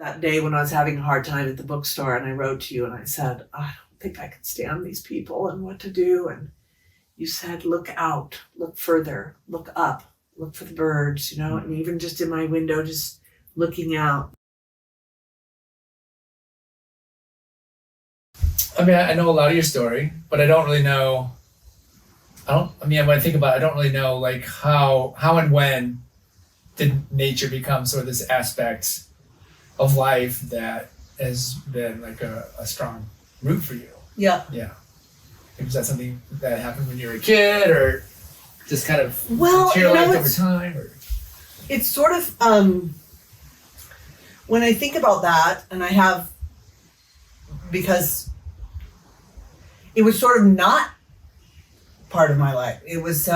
that day when I was having a hard time at the bookstore, and I wrote to you and I said, I don't think I can stand these people and what to do. And you said, look out, look further, look up, look for the birds, you know, and even just in my window, just looking out. I mean, I know a lot of your story, but I don't really know. When I think about it, I don't really know like how and when did nature become sort of this aspect of life that has been like a strong root for you. Yeah. Yeah. Was that something that happened when you were a kid, or just kind of materialized over time? Or? It's sort of, when I think about that, and I have, because it was sort of not part of my life. It was,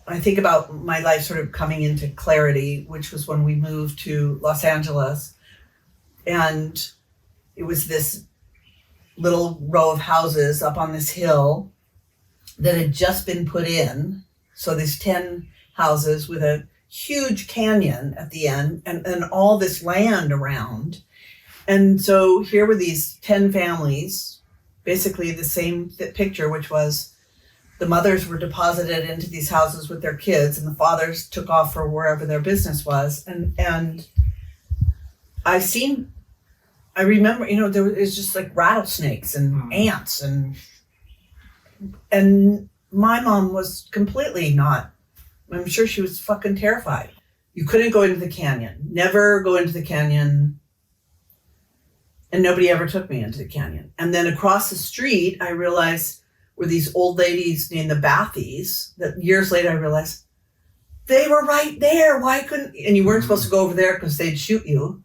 I think about my life sort of coming into clarity, which was when we moved to Los Angeles. And it was this little row of houses up on this hill that had just been put in. So these 10 houses with a huge canyon at the end and all this land around. And so here were these 10 families, basically the same picture, which was the mothers were deposited into these houses with their kids and the fathers took off for wherever their business was. And I remember, there was just like rattlesnakes and ants and my mom was completely not, I'm sure she was fucking terrified. You couldn't go into the canyon, never go into the canyon. And nobody ever took me into the canyon. And then across the street, I realized were these old ladies named the Bathies that years later I realized they were right there. Why couldn't, and you weren't supposed to go over there because they'd shoot you.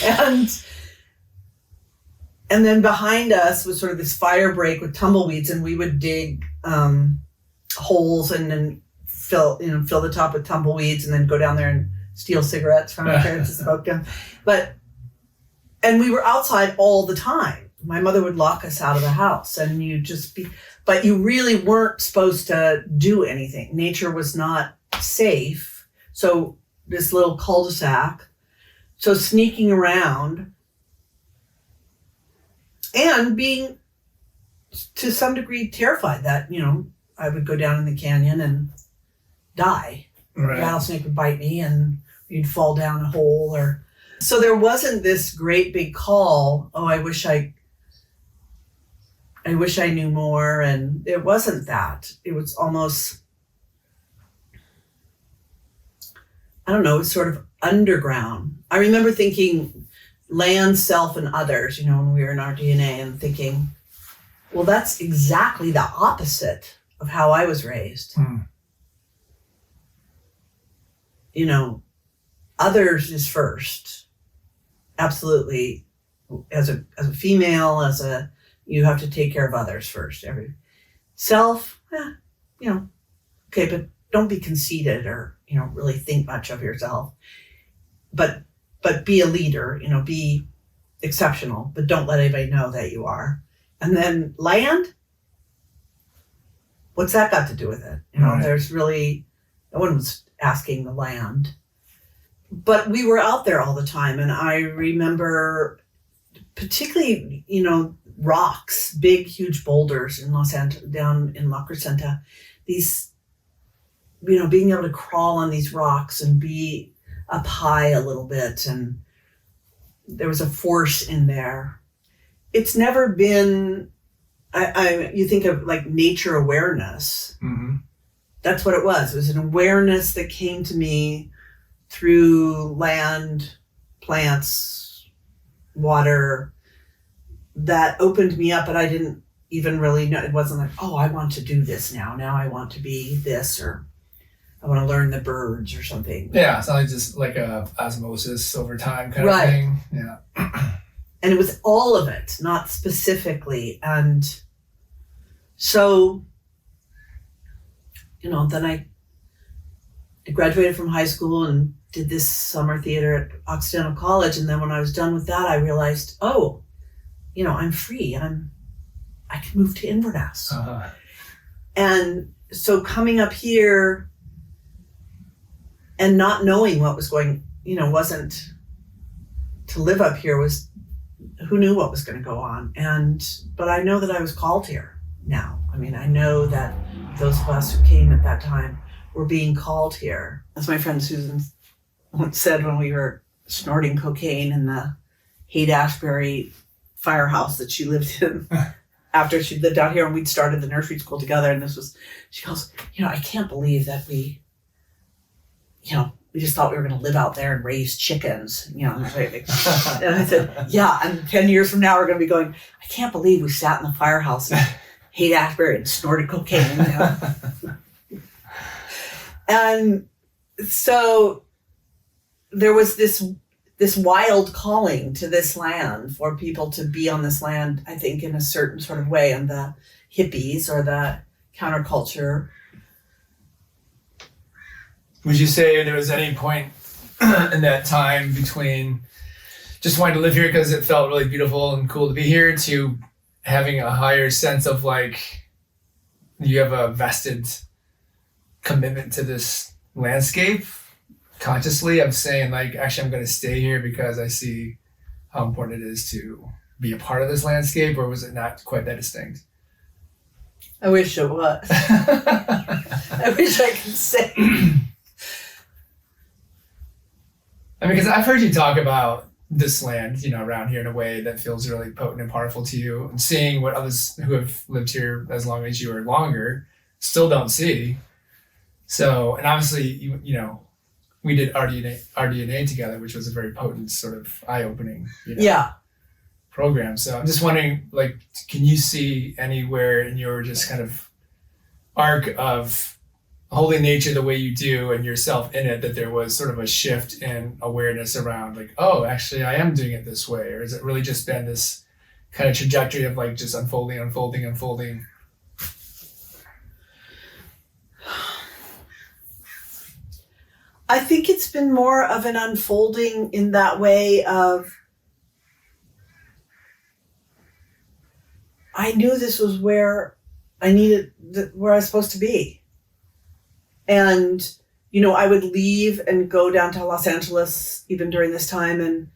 And then behind us was sort of this fire break with tumbleweeds, and we would dig holes and then fill the top with tumbleweeds and then go down there and steal cigarettes from our parents and smoke them. And we were outside all the time. My mother would lock us out of the house and but you really weren't supposed to do anything. Nature was not safe. So this little cul-de-sac. So sneaking around and being to some degree terrified that, I would go down in the canyon and die. Right. A rattlesnake would bite me and you'd fall down a hole so there wasn't this great big call, I wish I knew more, and it wasn't that. It was almost, I don't know, it was sort of underground. I remember thinking land, self, and others, when we were in our DNA, and thinking, well, that's exactly the opposite of how I was raised. Others is first. Absolutely. As a female, you have to take care of others first. Every self, okay, but don't be conceited or, really think much of yourself. But be a leader, be exceptional, but don't let anybody know that you are. And then land, what's that got to do with it? Right. There's really, no one was asking the land. But we were out there all the time. And I remember particularly, rocks, big, huge boulders in Los Angeles, down in La Crescenta, these, being able to crawl on these rocks and be up high a little bit. And there was a force in there. It's never been, you think of like nature awareness. Mm-hmm. That's what it was. It was an awareness that came to me through land, plants, water, that opened me up, but I didn't even really know. It wasn't like, I want to do this now. Now I want to be this, or I want to learn the birds or something. Yeah, it's not like just like a osmosis over time kind of thing. Yeah. And it was all of it, not specifically. And so, then I graduated from high school and did this summer theater at Occidental College. And then when I was done with that, I realized, I'm free. I can move to Inverness. And so coming up here and not knowing what was going, wasn't to live up here was, who knew what was going to go on. But I know that I was called here now. I mean, I know that those of us who came at that time were being called here. As my friend Susan once said when we were snorting cocaine in the Haight-Ashbury firehouse that she lived in after she lived out here, and we'd started the nursery school together, and she goes, I can't believe that we just thought we were going to live out there and raise chickens, and I said, yeah, and 10 years from now we're going to be going, I can't believe we sat in the firehouse in Haight-Ashbury and snorted cocaine. And so there was this wild calling to this land for people to be on this land, I think, in a certain sort of way, and the hippies or the counterculture. Would you say there was any point in that time between just wanting to live here because it felt really beautiful and cool to be here to having a higher sense of like you have a vested commitment to this landscape consciously of saying like, actually, I'm going to stay here because I see how important it is to be a part of this landscape, or was it not quite that distinct? I wish it was. I wish I could say. I mean, because I've heard you talk about this land, around here in a way that feels really potent and powerful to you, and seeing what others who have lived here as long as you or longer still don't see. So, and obviously, we did RDNA together, which was a very potent sort of eye-opening, program. So I'm just wondering, like, can you see anywhere in your just kind of arc of holding nature the way you do and yourself in it, that there was sort of a shift in awareness around like, oh, actually I am doing it this way? Or has it really just been this kind of trajectory of like just unfolding? I think it's been more of an unfolding in that way of, I knew this was where where I was supposed to be. And, I would leave and go down to Los Angeles even during this time and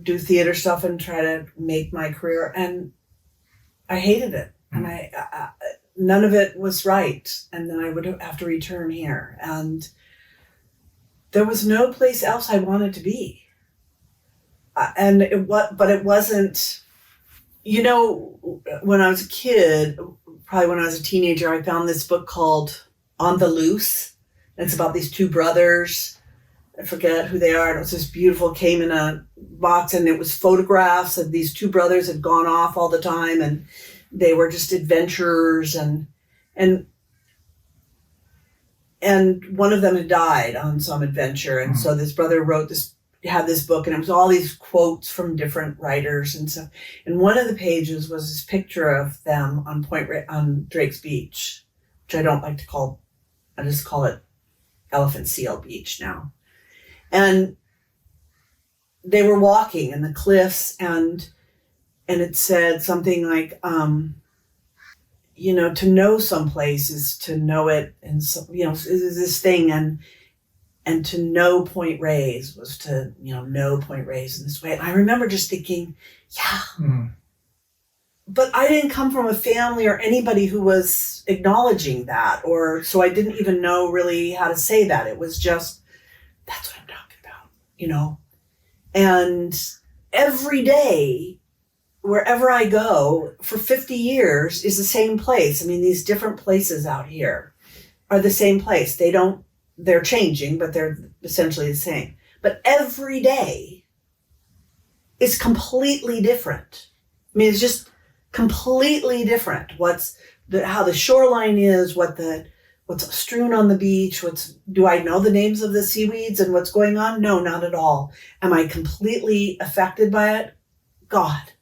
do theater stuff and try to make my career. And I hated it. And I none of it was right. And then I would have to return here. And there was no place else I wanted to be. But it wasn't, when I was a kid, probably when I was a teenager, I found this book called On the Loose. It's about these two brothers. I forget who they are. And it was just beautiful, came in a box, and it was photographs of these two brothers had gone off all the time, and they were just adventurers, and one of them had died on some adventure. And so this brother had this book, and it was all these quotes from different writers and stuff. And one of the pages was this picture of them on Drake's Beach, which I don't like to call, I just call it Elephant Seal Beach now. And they were walking in the cliffs, and it said something like, to know someplace is to know it, and is this thing, and to know Point Reyes was to know Point Reyes in this way. And I remember just thinking, but I didn't come from a family or anybody who was acknowledging that, so I didn't even know really how to say that. It was just, that's what I'm talking about, And every day, wherever I go for 50 years is the same place. I mean, these different places out here are the same place. They're changing, but they're essentially the same. But every day is completely different. I mean, it's just completely different. How the shoreline is, what's strewn on the beach, do I know the names of the seaweeds and what's going on? No, not at all. Am I completely affected by it? God.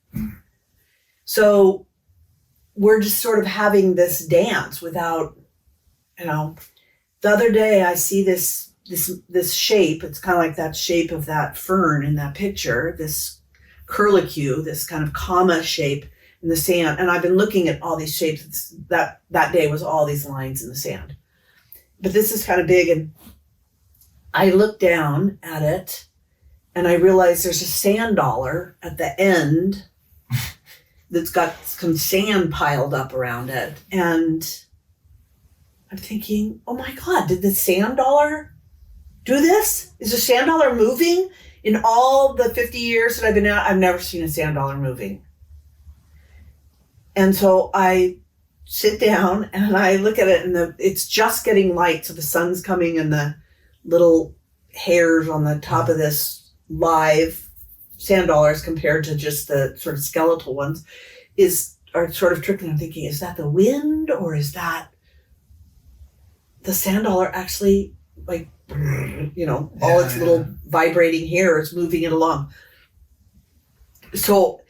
So we're just sort of having this dance without, the other day I see this shape. It's kind of like that shape of that fern in that picture, this curlicue, this kind of comma shape in the sand. And I've been looking at all these shapes. That day was all these lines in the sand. But this is kind of big, I look down at it and I realize there's a sand dollar at the end that's got some sand piled up around it. And I'm thinking, oh my God, did the sand dollar do this? Is the sand dollar moving? In all the 50 years that I've been out, I've never seen a sand dollar moving. And so I sit down and I look at it, and it's just getting light. So the sun's coming, and the little hairs on the top of this live sand dollars compared to just the sort of skeletal ones are sort of trickling. I'm thinking, is that the wind, or is that the sand dollar actually, like, all its little vibrating hairs moving it along? So,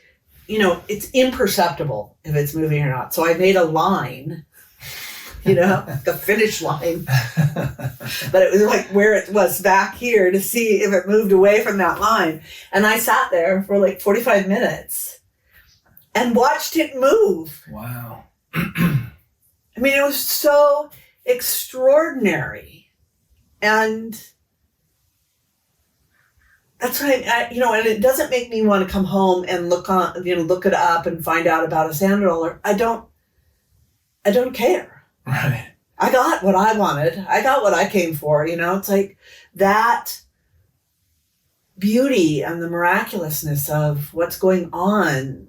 it's imperceptible if it's moving or not. So I made a line, the finish line. But it was like where it was back here to see if it moved away from that line. And I sat there for like 45 minutes and watched it move. Wow. I mean, it was so extraordinary. And that's what and it doesn't make me want to come home and look it up and find out about a sand dollar. I don't care. Right. I got what I wanted. I got what I came for. It's like that beauty and the miraculousness of what's going on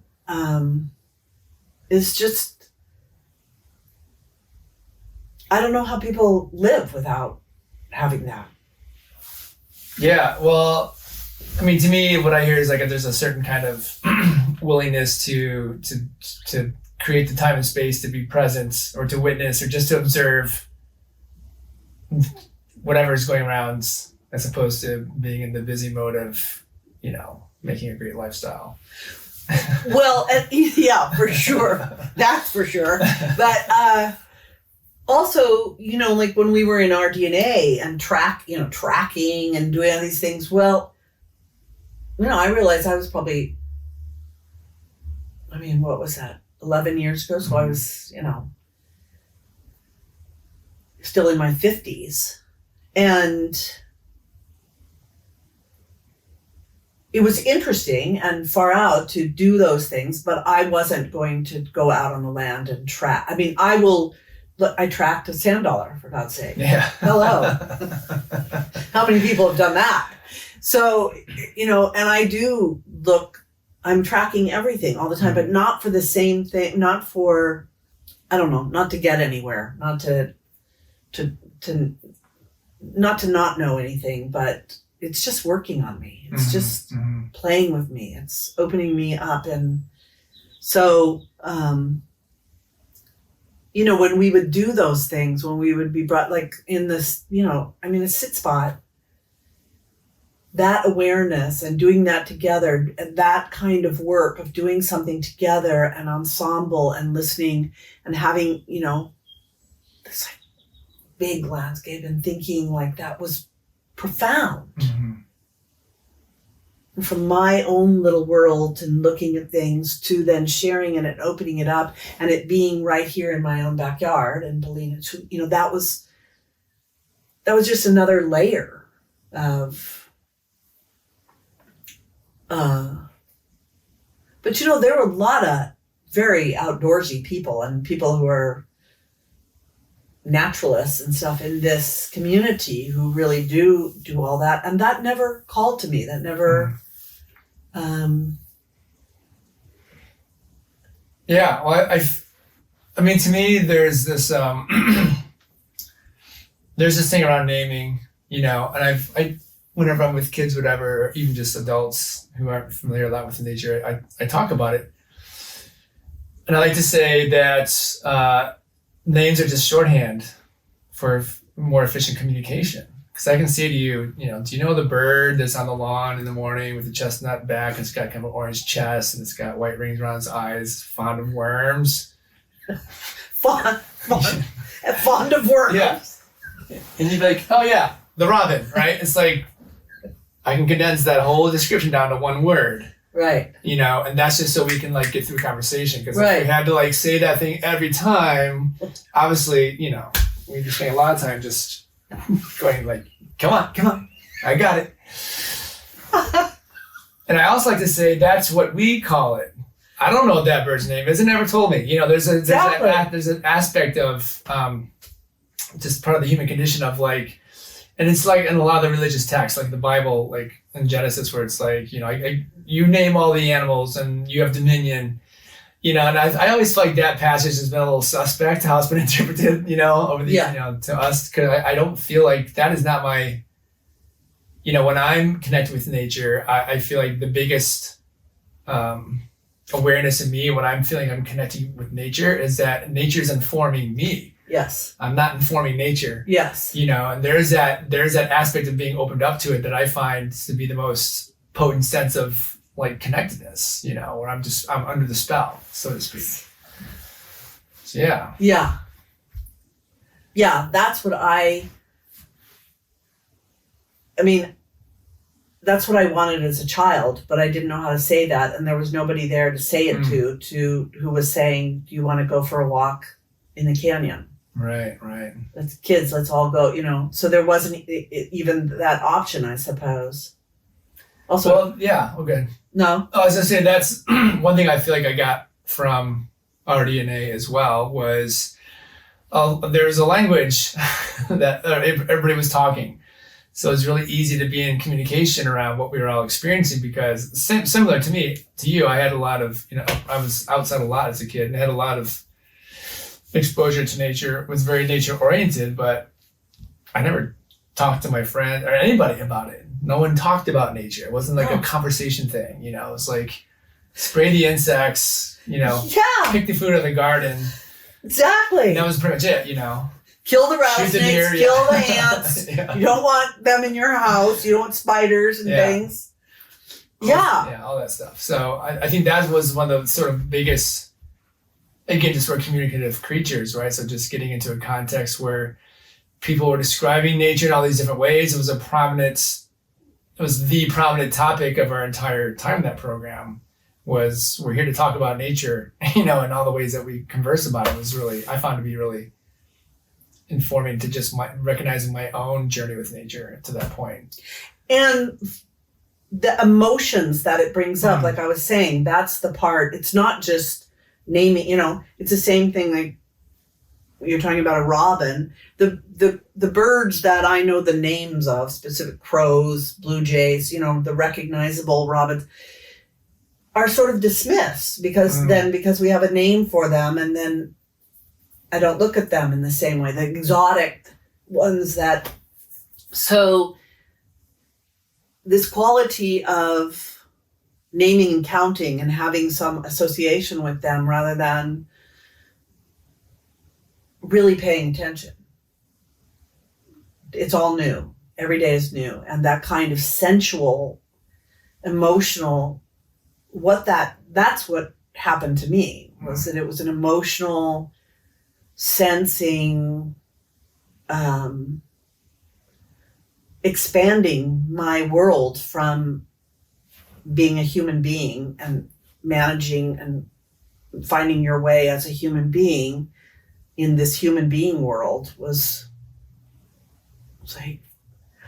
is just, I don't know how people live without having that. Yeah, well, I mean, to me, what I hear is like there's a certain kind of willingness to create the time and space to be present, or to witness, or just to observe whatever is going around, as opposed to being in the busy mode of, making a great lifestyle. Well, yeah, for sure. That's for sure. But also, like when we were in our DNA and tracking and doing all these things, well, I realized I was probably, what was that? 11 years ago. So I was, still in my 50s. And it was interesting and far out to do those things, but I wasn't going to go out on the land and track. I tracked a sand dollar, for God's sake. Yeah. Hello. How many people have done that? So, and I do I'm tracking everything all the time, but not for the same thing, not for, not to get anywhere, not to not know anything, but it's just working on me. It's just playing with me. It's opening me up. And so, when we would do those things, when we would be brought like in this, a sit spot, that awareness and doing that together, and that kind of work of doing something together, an ensemble, and listening and having, this like big landscape, and thinking like that was profound. And from my own little world and looking at things to then sharing it and opening it up, and it being right here in my own backyard, and Paulina, that was just another layer of, but there were a lot of very outdoorsy people and people who are naturalists and stuff in this community who really do all that. And that never called to me. That never, yeah. Well, to me, there's this, there's this thing around naming, and whenever I'm with kids, whatever, or even just adults who aren't familiar a lot with nature, I talk about it. And I like to say that names are just shorthand for more efficient communication. Because I can say to you, do you know the bird that's on the lawn in the morning with the chestnut back, and it's got kind of an orange chest, and it's got white rings around its eyes, fond of worms? Fond of worms. Yeah. And you'd be like, oh yeah, the robin, right? It's like, I can condense that whole description down to one word. Right. And that's just so we can like get through conversation. Because right. If we had to like say that thing every time, obviously, we'd be spending a lot of time just going like, come on. I got it. And I also like to say that's what we call it. I don't know what that bird's name is. It never told me. You know, there's an aspect of just part of the human condition of like, and it's like in a lot of the religious texts, like the Bible, like in Genesis, where it's like, you know, you name all the animals and you have dominion. You know, and I always feel like that passage has been a little suspect how it's been interpreted, you know, over the you know, to us, because I don't feel like that is not my. You know, when I'm connected with nature, I feel like the biggest awareness in me when I'm feeling I'm connecting with nature is that nature's informing me. Yes. I'm not informing nature. Yes. You know, and there's that aspect of being opened up to it that I find to be the most potent sense of like connectedness, you know, where I'm under the spell, so to speak. So yeah. Yeah. Yeah, that's what I mean, that's what I wanted as a child, but I didn't know how to say that. And there was nobody there to say it to who was saying, do you want to go for a walk in the canyon? Right. Let's all go, you know. So there wasn't even that option, I suppose. Also, well, yeah, okay. No. I was going to say that's one thing I feel like I got from our DNA as well was there's a language that everybody was talking. So it's really easy to be in communication around what we were all experiencing because similar to you, I had a lot of, you know, I was outside a lot as a kid and had a lot of exposure to nature, was very nature oriented, but I never talked to my friend or anybody about it. No one talked about nature. It wasn't like a conversation thing, you know, it was like spray the insects, you know, pick the food in the garden. Exactly. And that was pretty much it, you know. Kill the rattlesnakes, kill the ants. Yeah. You don't want them in your house. You don't want spiders and things. Yeah, all that stuff. So I think that was one of the sort of biggest, again, just we're communicative creatures, right? So just getting into a context where people were describing nature in all these different ways. It was the prominent topic of our entire time in that program was we're here to talk about nature, you know, and all the ways that we converse about it was really, I found to be really informing to just recognizing my own journey with nature to that point. And the emotions that it brings up, like I was saying, that's the part. It's not just naming, you know, it's the same thing like you're talking about a robin. The birds that I know the names of, specific crows, blue jays, you know, the recognizable robins, are sort of dismissed because we have a name for them, and then I don't look at them in the same way. The exotic ones that, so this quality of naming and counting and having some association with them rather than really paying attention. It's all new. Every day is new. And that kind of sensual, emotional, that's what happened to me, was that it was an emotional sensing, expanding my world from being a human being and managing and finding your way as a human being in this human being world was like,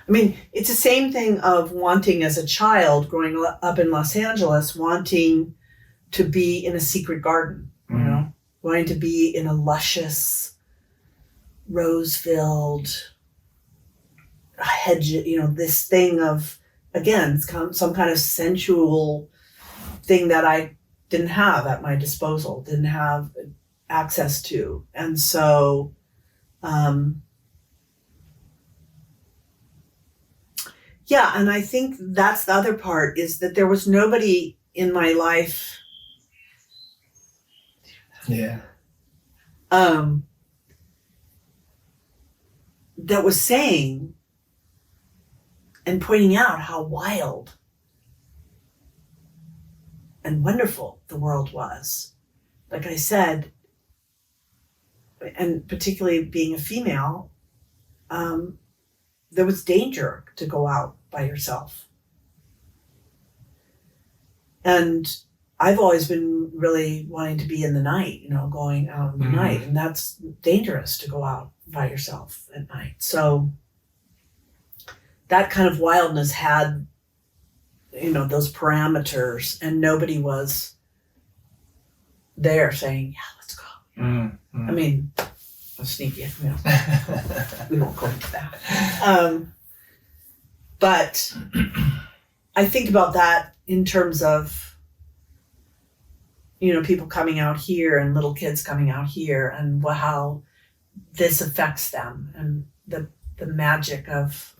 I mean, it's the same thing of wanting as a child growing up in Los Angeles, wanting to be in a secret garden, you know, wanting to be in a luscious, rose-filled hedge, you know, this thing of, again, some kind of sensual thing that I didn't have at my disposal, didn't have access to. And so, yeah, and I think that's the other part, is that there was nobody in my life that was saying and pointing out how wild and wonderful the world was. Like I said, and particularly being a female, there was danger to go out by yourself. And I've always been really wanting to be in the night, you know, going out in the night, and that's dangerous to go out by yourself at night. So that kind of wildness had, those parameters, and nobody was there saying, yeah, let's go. I mean, I'm sneaky, we won't go into that. But I think about that in terms of, people coming out here and little kids coming out here, and how this affects them, and the magic of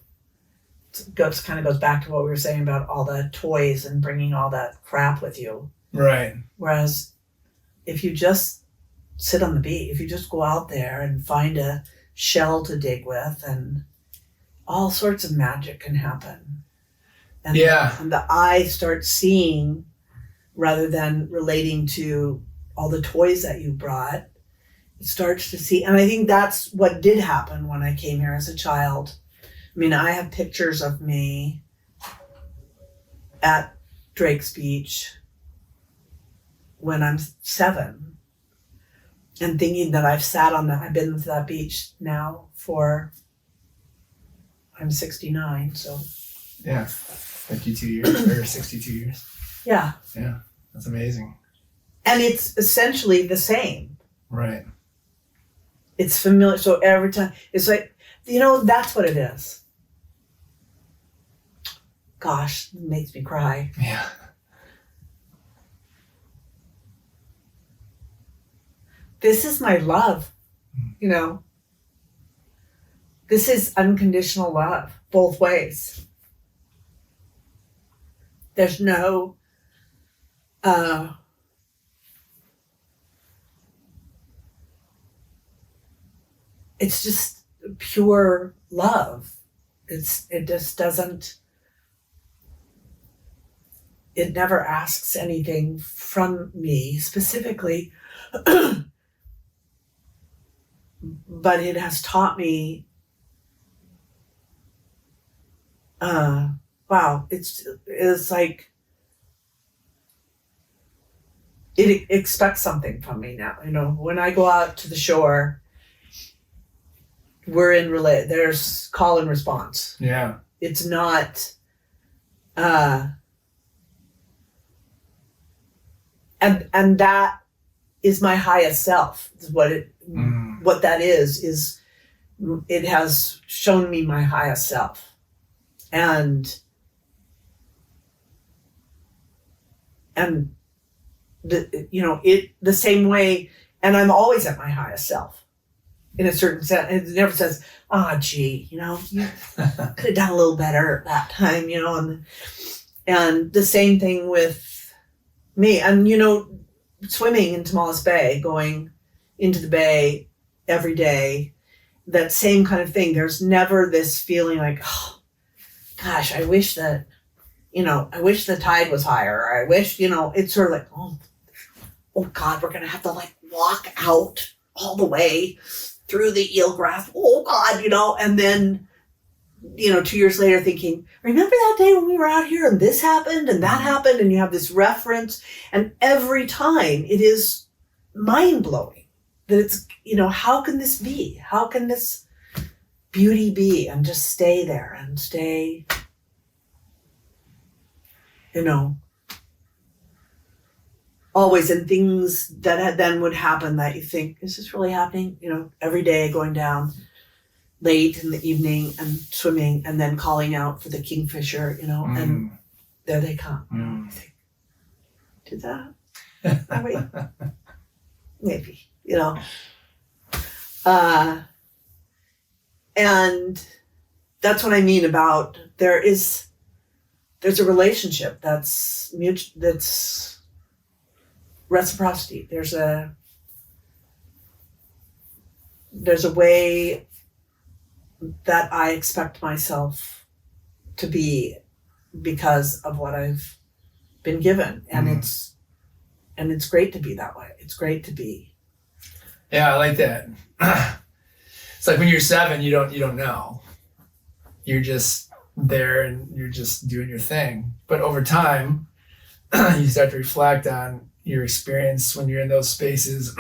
kind of goes back to what we were saying about all the toys and bringing all that crap with you. Right. Whereas if you just sit on the beach, if you just go out there and find a shell to dig with, and all sorts of magic can happen. And and the eye starts seeing, rather than relating to all the toys that you brought, it starts to see. And I think that's what did happen when I came here as a child. I mean, I have pictures of me at Drake's Beach when I'm 7, and thinking that I've been to that beach now I'm 69, so. Yeah, 52 years, or 62 years. Yeah. Yeah, that's amazing. And it's essentially the same. Right. It's familiar, so every time, it's like, that's what it is. Gosh, it makes me cry. Yeah. This is my love, This is unconditional love, both ways. There's no, it's just pure love. It just doesn't, it never asks anything from me specifically, but it has taught me, wow, it's like, it expects something from me now. When I go out to the shore, we're in there's call and response. Yeah. It's not, and that is my highest self. What that is it has shown me my highest self. And the same way, and I'm always at my highest self in a certain sense. It never says, gee, you could have done a little better that time, and the same thing with me. And, swimming in Tomales Bay, going into the bay every day, that same kind of thing. There's never this feeling like, oh, gosh, I wish that, I wish the tide was higher. Or I wish, it's sort of like, oh God, we're going to have to walk out all the way through the eelgrass. Oh God, and then, 2 years later thinking, remember that day when we were out here and this happened and that happened, and you have this reference, and every time it is mind-blowing that it's, how can this be? How can this beauty be? And just stay there and stay, always, and things that then would happen that you think, is this really happening? Every day going down late in the evening and swimming, and then calling out for the kingfisher, and there they come. You think, did that? Oh, wait. Maybe, and that's what I mean about there's a relationship that's mutual, that's reciprocity. There's a way that I expect myself to be because of what I've been given, and it's great to be that way. It's great to be. Yeah, I like that. It's like when you're 7, you don't know. You're just there and you're just doing your thing. But over time, you start to reflect on your experience when you're in those spaces,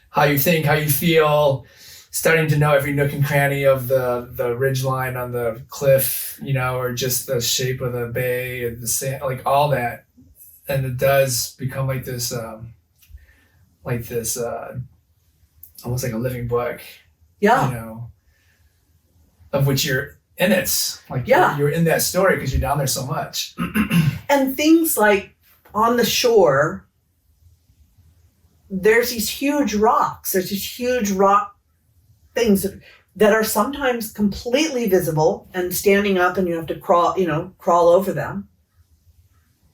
how you think, how you feel, starting to know every nook and cranny of the ridge line on the cliff, or just the shape of the bay and the sand, like all that. And it does become like this almost like a living book, of which you're in it. Like you're in that story because you're down there so much. And things like on the shore, there's these huge rocks. There's these huge rock things that are sometimes completely visible and standing up, and you have to crawl over them.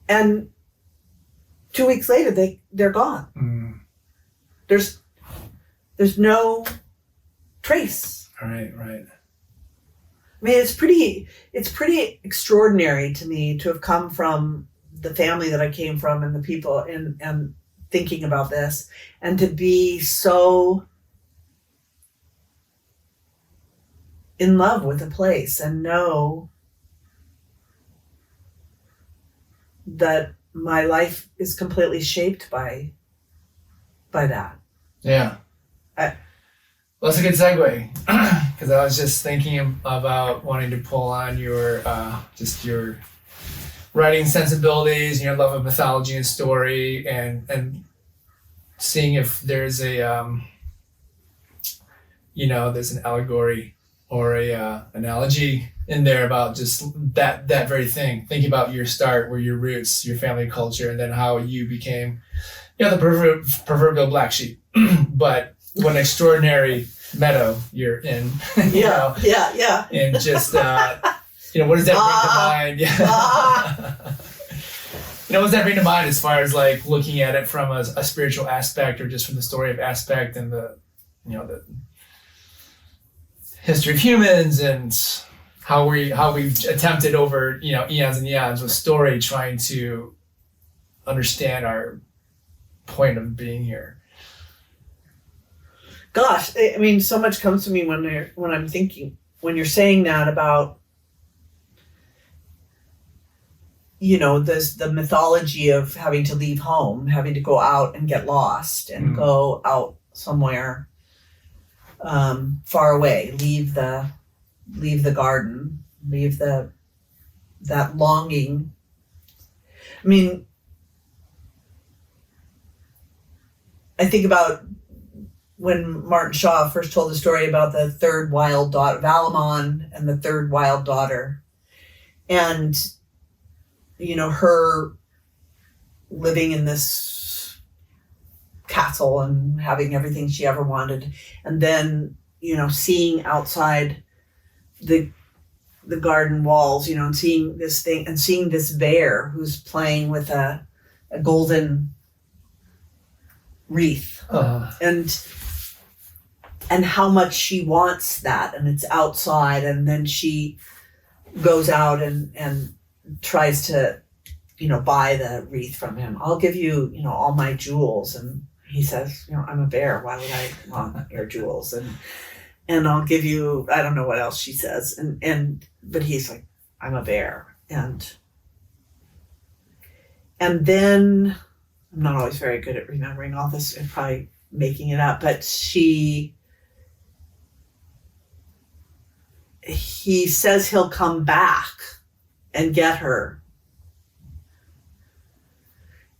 And 2 weeks later, they're gone. Mm. There's no trace. Right. I mean, it's pretty extraordinary to me to have come from the family that I came from and the people and thinking about this, and to be so in love with a place and know that my life is completely shaped by that. Yeah. Well, that's a good segue, because I was just thinking about wanting to pull on your just your writing sensibilities and your love of mythology and story, and seeing if there's a there's an allegory or a analogy in there about just that very thing. Thinking about your start, where your roots, your family culture, and then how you became the proverbial black sheep. But what an extraordinary meadow you're in. Yeah. And just what does that bring to mind? Yeah. What does that bring to mind as far as like looking at it from a spiritual aspect, or just from the story of aspect and the the history of humans, and how we've attempted over eons and eons with story, trying to understand our point of being here. Gosh, I mean, so much comes to me when I'm thinking, when you're saying that about the mythology of having to leave home, having to go out and get lost and go out somewhere far away, leave the garden, leave that longing. I mean, I think about when Martin Shaw first told the story about the third wild daughter, Valamon, and the third wild daughter, and her living in this castle and having everything she ever wanted, and then seeing outside the garden walls, and seeing this thing, and seeing this bear who's playing with a golden wreath, and how much she wants that, and it's outside, and then she goes out and tries to buy the wreath from him. I'll give you all my jewels, and he says, I'm a bear, why would I want your jewels, and I'll give you, I don't know what else she says, but he's like, I'm a bear, and then I'm not always very good at remembering all this and probably making it up, but he says he'll come back and get her.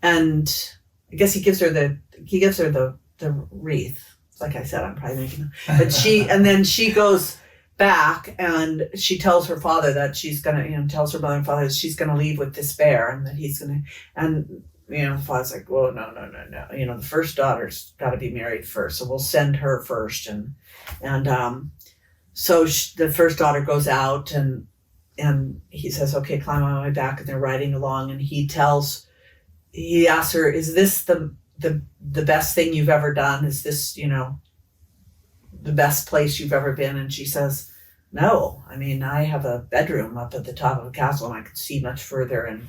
And I guess he gives her the wreath. Like I said, I'm probably making it. But and then she goes back and she tells her father that she's gonna, tells her mother and father that she's gonna leave with this bear, and that he's gonna, and the father's like, well, no. The first daughter's got to be married first, so we'll send her first, and so the first daughter goes out, and he says, okay, climb on my back, and they're riding along, and he asks her, is this the best thing you've ever done? Is this, the best place you've ever been? And she says, no, I mean, I have a bedroom up at the top of the castle, and I can see much further, and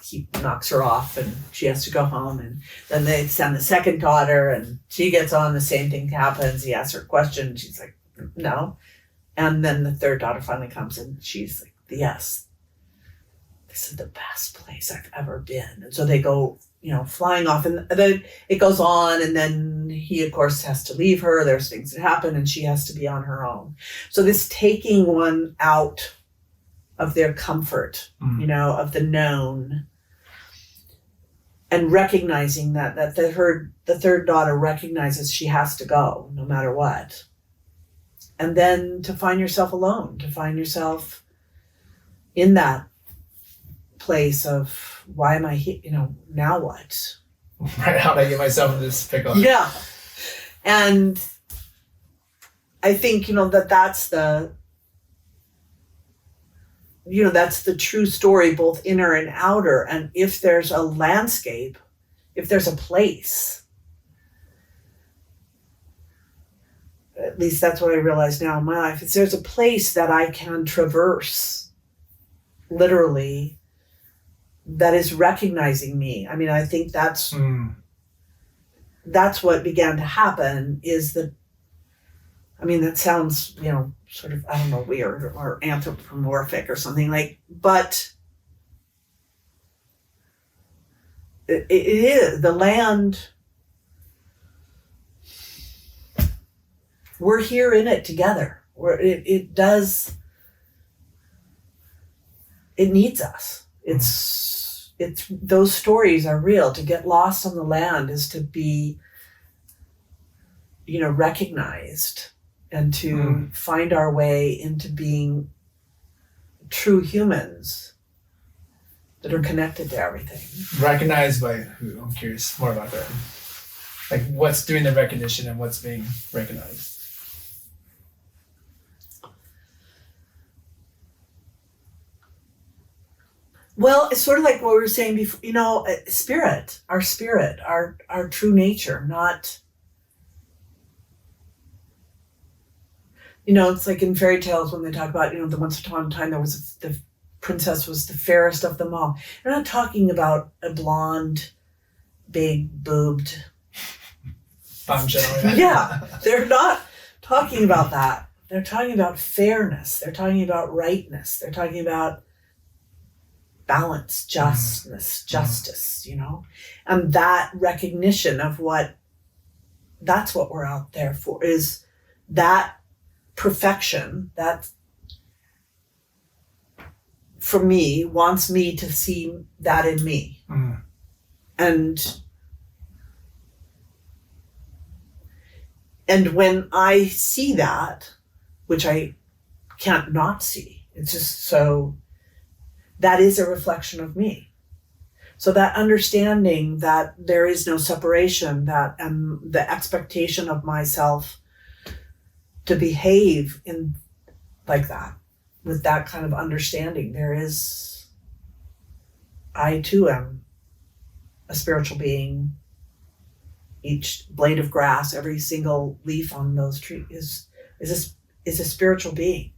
he knocks her off, and she has to go home, and then they send the second daughter, and she gets on, the same thing happens. He asks her a question, and she's like, no. And then the third daughter finally comes, and she's like, yes, this is the best place I've ever been. And so they go, flying off, and then it goes on, and then he of course has to leave her. There's things that happen and she has to be on her own. So this taking one out of their comfort, of the known, and recognizing that the third daughter recognizes she has to go no matter what. And then to find yourself alone, to find yourself in that place of, why am I here? Now what? Right, how did I get myself in this pickle? Yeah. And I think, that's the true story, both inner and outer. And if there's a landscape, if there's a place, at least that's what I realize now in my life, if there's a place that I can traverse, literally, that is recognizing me. I mean, I think that's what began to happen, is that, that sounds, sort of, I don't know, weird or anthropomorphic or something but it is the land. We're here in it together. It needs us. It's those stories are real. To get lost on the land is to be, recognized, and to find our way into being true humans that are connected to everything. Recognized by who? I'm curious more about that. Like, what's doing the recognition and what's being recognized? Well, it's sort of like what we were saying before, spirit, our true nature, not, it's like in fairy tales when they talk about, the once upon a time the princess was the fairest of them all. They're not talking about a blonde, big boobed. Bombshell. Yeah, they're not talking about that. They're talking about fairness. They're talking about rightness. They're talking about balance, justice, and that recognition of that's what we're out there for, is that perfection that, for me, wants me to see that in me. And when I see that, which I can't not see, it's just so, that is a reflection of me. So that understanding that there is no separation, that and the expectation of myself to behave in like that, with that kind of understanding, I too am a spiritual being. Each blade of grass, every single leaf on those trees is a spiritual being.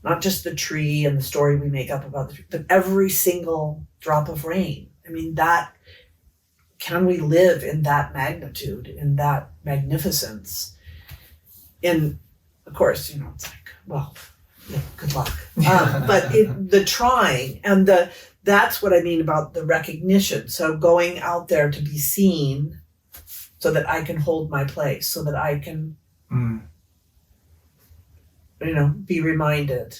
Not just the tree and the story we make up about the tree, but every single drop of rain. Can we live in that magnitude, in that magnificence? And of course, it's like, well, good luck. But the trying and that's what I mean about the recognition. So going out there to be seen, so that I can hold my place, so that I can be reminded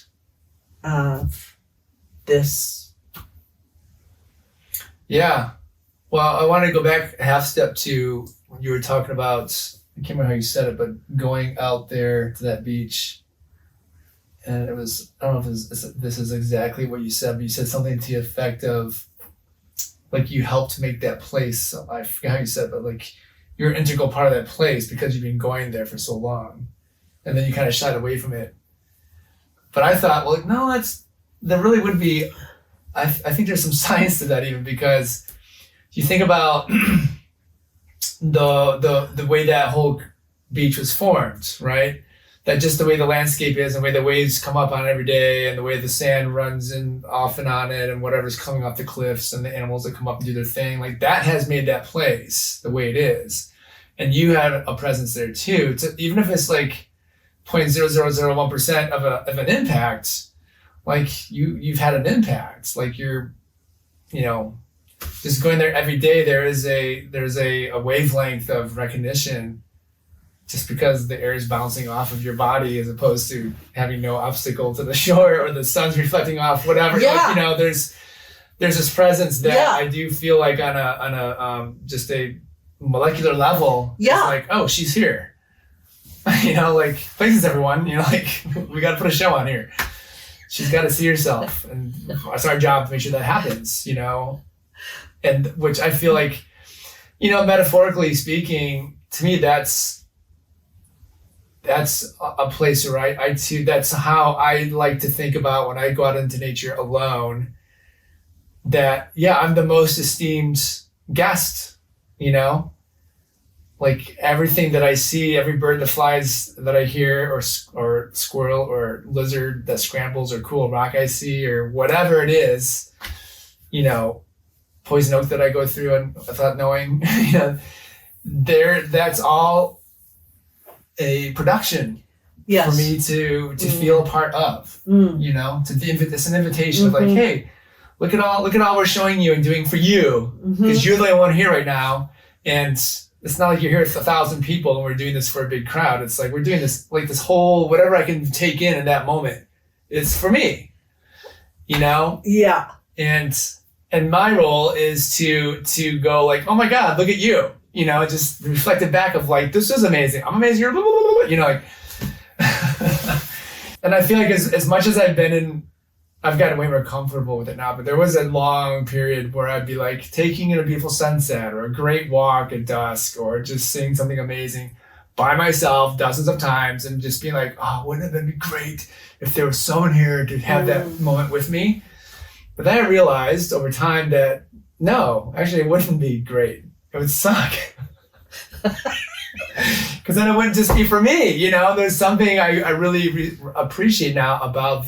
of this. Yeah. Well, I want to go back a half step to when you were talking about, I can't remember how you said it, but going out there to that beach. And it was, I don't know if this is exactly what you said, but you said something to the effect of, like, you helped make that place. I forget how you said it, but like, you're an integral part of that place because you've been going there for so long. And then you kind of shied away from it. But I thought, well, no, there really would be, I think there's some science to that even, because you think about the way that whole beach was formed, right? That just the way the landscape is and the way the waves come up on it every day and the way the sand runs in off and on it and whatever's coming off the cliffs and the animals that come up and do their thing, like that has made that place the way it is. And you had a presence there too. Even if it's like 0.0001% of an impact, like you've had an impact. Like you're, just going there every day, there's a wavelength of recognition, just because the air is bouncing off of your body as opposed to having no obstacle to the shore or the sun's reflecting off whatever. Yeah. Like, you know, there's this presence that Yeah. I do feel like on a just a molecular level. Yeah. It's like, oh, she's here. You know, like, places everyone, you know, like, we got to put a show on here. She's got to see herself, and it's our job to make sure that happens, you know. And which I feel like, you know, metaphorically speaking, to me, that's a place where I too, that's how I like to think about when I go out into nature alone, that, yeah, I'm the most esteemed guest, you know, like everything that I see, every bird that flies that I hear, or squirrel or lizard that scrambles, or cool rock I see, or whatever it is, you know, poison oak that I go through and without knowing, you know, that's all a production for me to feel a part of, you know, it's an invitation of like, hey, look at all we're showing you and doing for you, because you're the only one here right now. And it's not like you're here with 1,000 people and we're doing this for a big crowd. It's like we're doing this, like, this whole, whatever I can take in that moment, it's for me, you know? Yeah. And my role is to go like, oh my God, look at you, you know, just reflect it back of like, this is amazing. I'm amazing. You're, you know, like, and I feel like as much as I've gotten way more comfortable with it now, but there was a long period where I'd be like taking in a beautiful sunset or a great walk at dusk, or just seeing something amazing by myself dozens of times, and just being like, oh, wouldn't it be great if there was someone here to have that moment with me? But then I realized over time that no, actually it wouldn't be great. It would suck. Because then it wouldn't just be for me, you know? There's something I really appreciate now about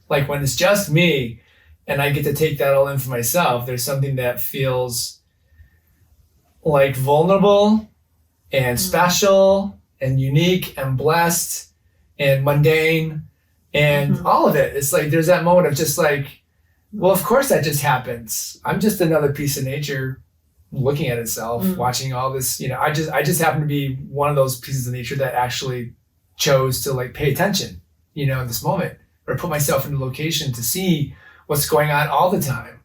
like when it's just me and I get to take that all in for myself, there's something that feels like vulnerable and special and unique and blessed and mundane and all of it. It's like there's that moment of just like, well, of course that just happens. I'm just another piece of nature looking at itself, watching all this, you know, I just happen to be one of those pieces of nature that actually chose to like pay attention, you know, in this moment, or put myself in a location to see what's going on all the time.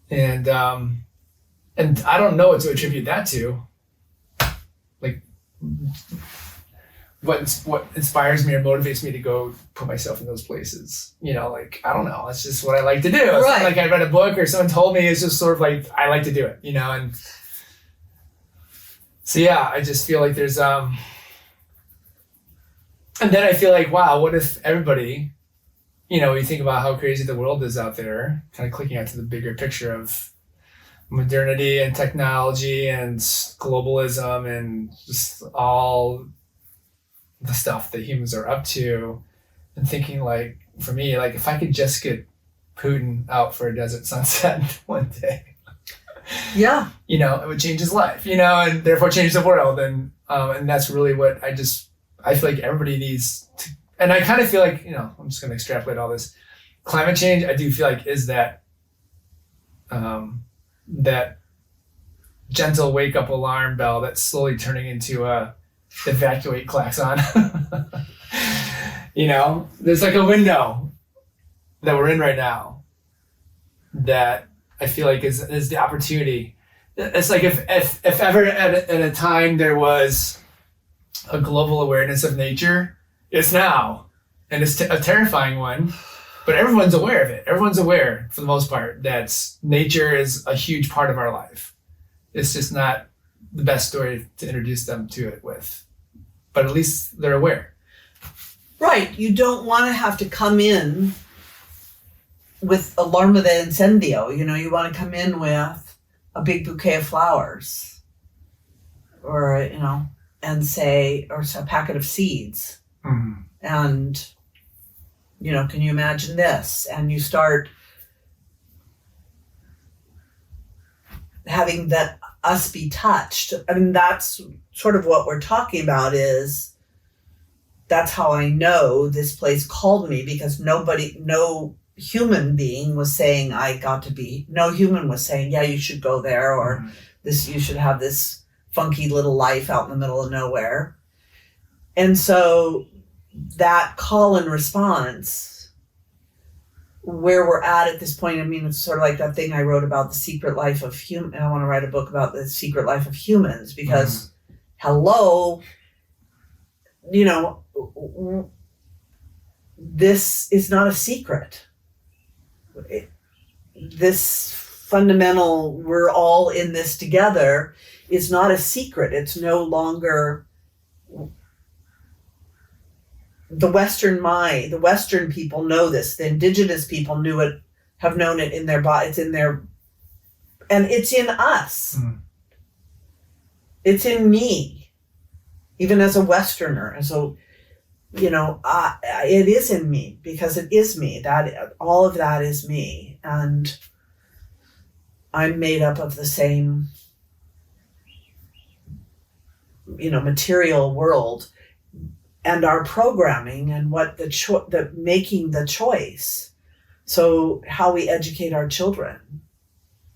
And I don't know what to attribute that to. Like what inspires me or motivates me to go put myself in those places, you know, like, I don't know. It's just what I like to do. It's not like I read a book or someone told me. It's just sort of like, I like to do it, you know? And so, yeah, I just feel like there's, and then I feel like, wow, what if everybody, you know, you think about how crazy the world is out there, kind of clicking out to the bigger picture of modernity and technology and globalism and just all the stuff that humans are up to, and thinking like, for me, like if I could just get Putin out for a desert sunset one day, you know, it would change his life, you know, and therefore change the world. And that's really what I feel like everybody needs to, and I kind of feel like, you know, I'm just going to extrapolate all this. Climate change, I do feel like is that gentle wake up alarm bell that's slowly turning into a evacuate klaxon. You know, there's like a window that we're in right now that I feel like is the opportunity. It's like if ever at a time there was a global awareness of nature, it's now. And it's a terrifying one, but everyone's aware of it. Everyone's aware, for the most part, that nature is a huge part of our life. It's just not the best story to introduce them to it with, but at least they're aware. Right. You don't want to have to come in with alarma de incendio. You know, you want to come in with a big bouquet of flowers, or, you know, and say, or a packet of seeds. And, you know, can you imagine this? And you start having that us be touched. I mean, that's sort of what we're talking about, is that's how I know this place called me, because no human being was saying I got to be. No human was saying, yeah, you should go there, or this, you should have this funky little life out in the middle of nowhere. And so that call and response, where we're at this point, I mean, it's sort of like that thing I wrote about the secret life of human. I want to write a book about the secret life of humans because, hello, you know, this is not a secret. This fundamental, we're all in this together, is not a secret. It's no longer the Western mind. The Western people know this. The indigenous people knew it, have known it in their body. It's in their, and it's in us. It's in me, even as a Westerner. And so, you know, it is in me because it is me. That all of that is me, and I'm made up of the same, you know, material world, and our programming and what the making the choice. So how we educate our children.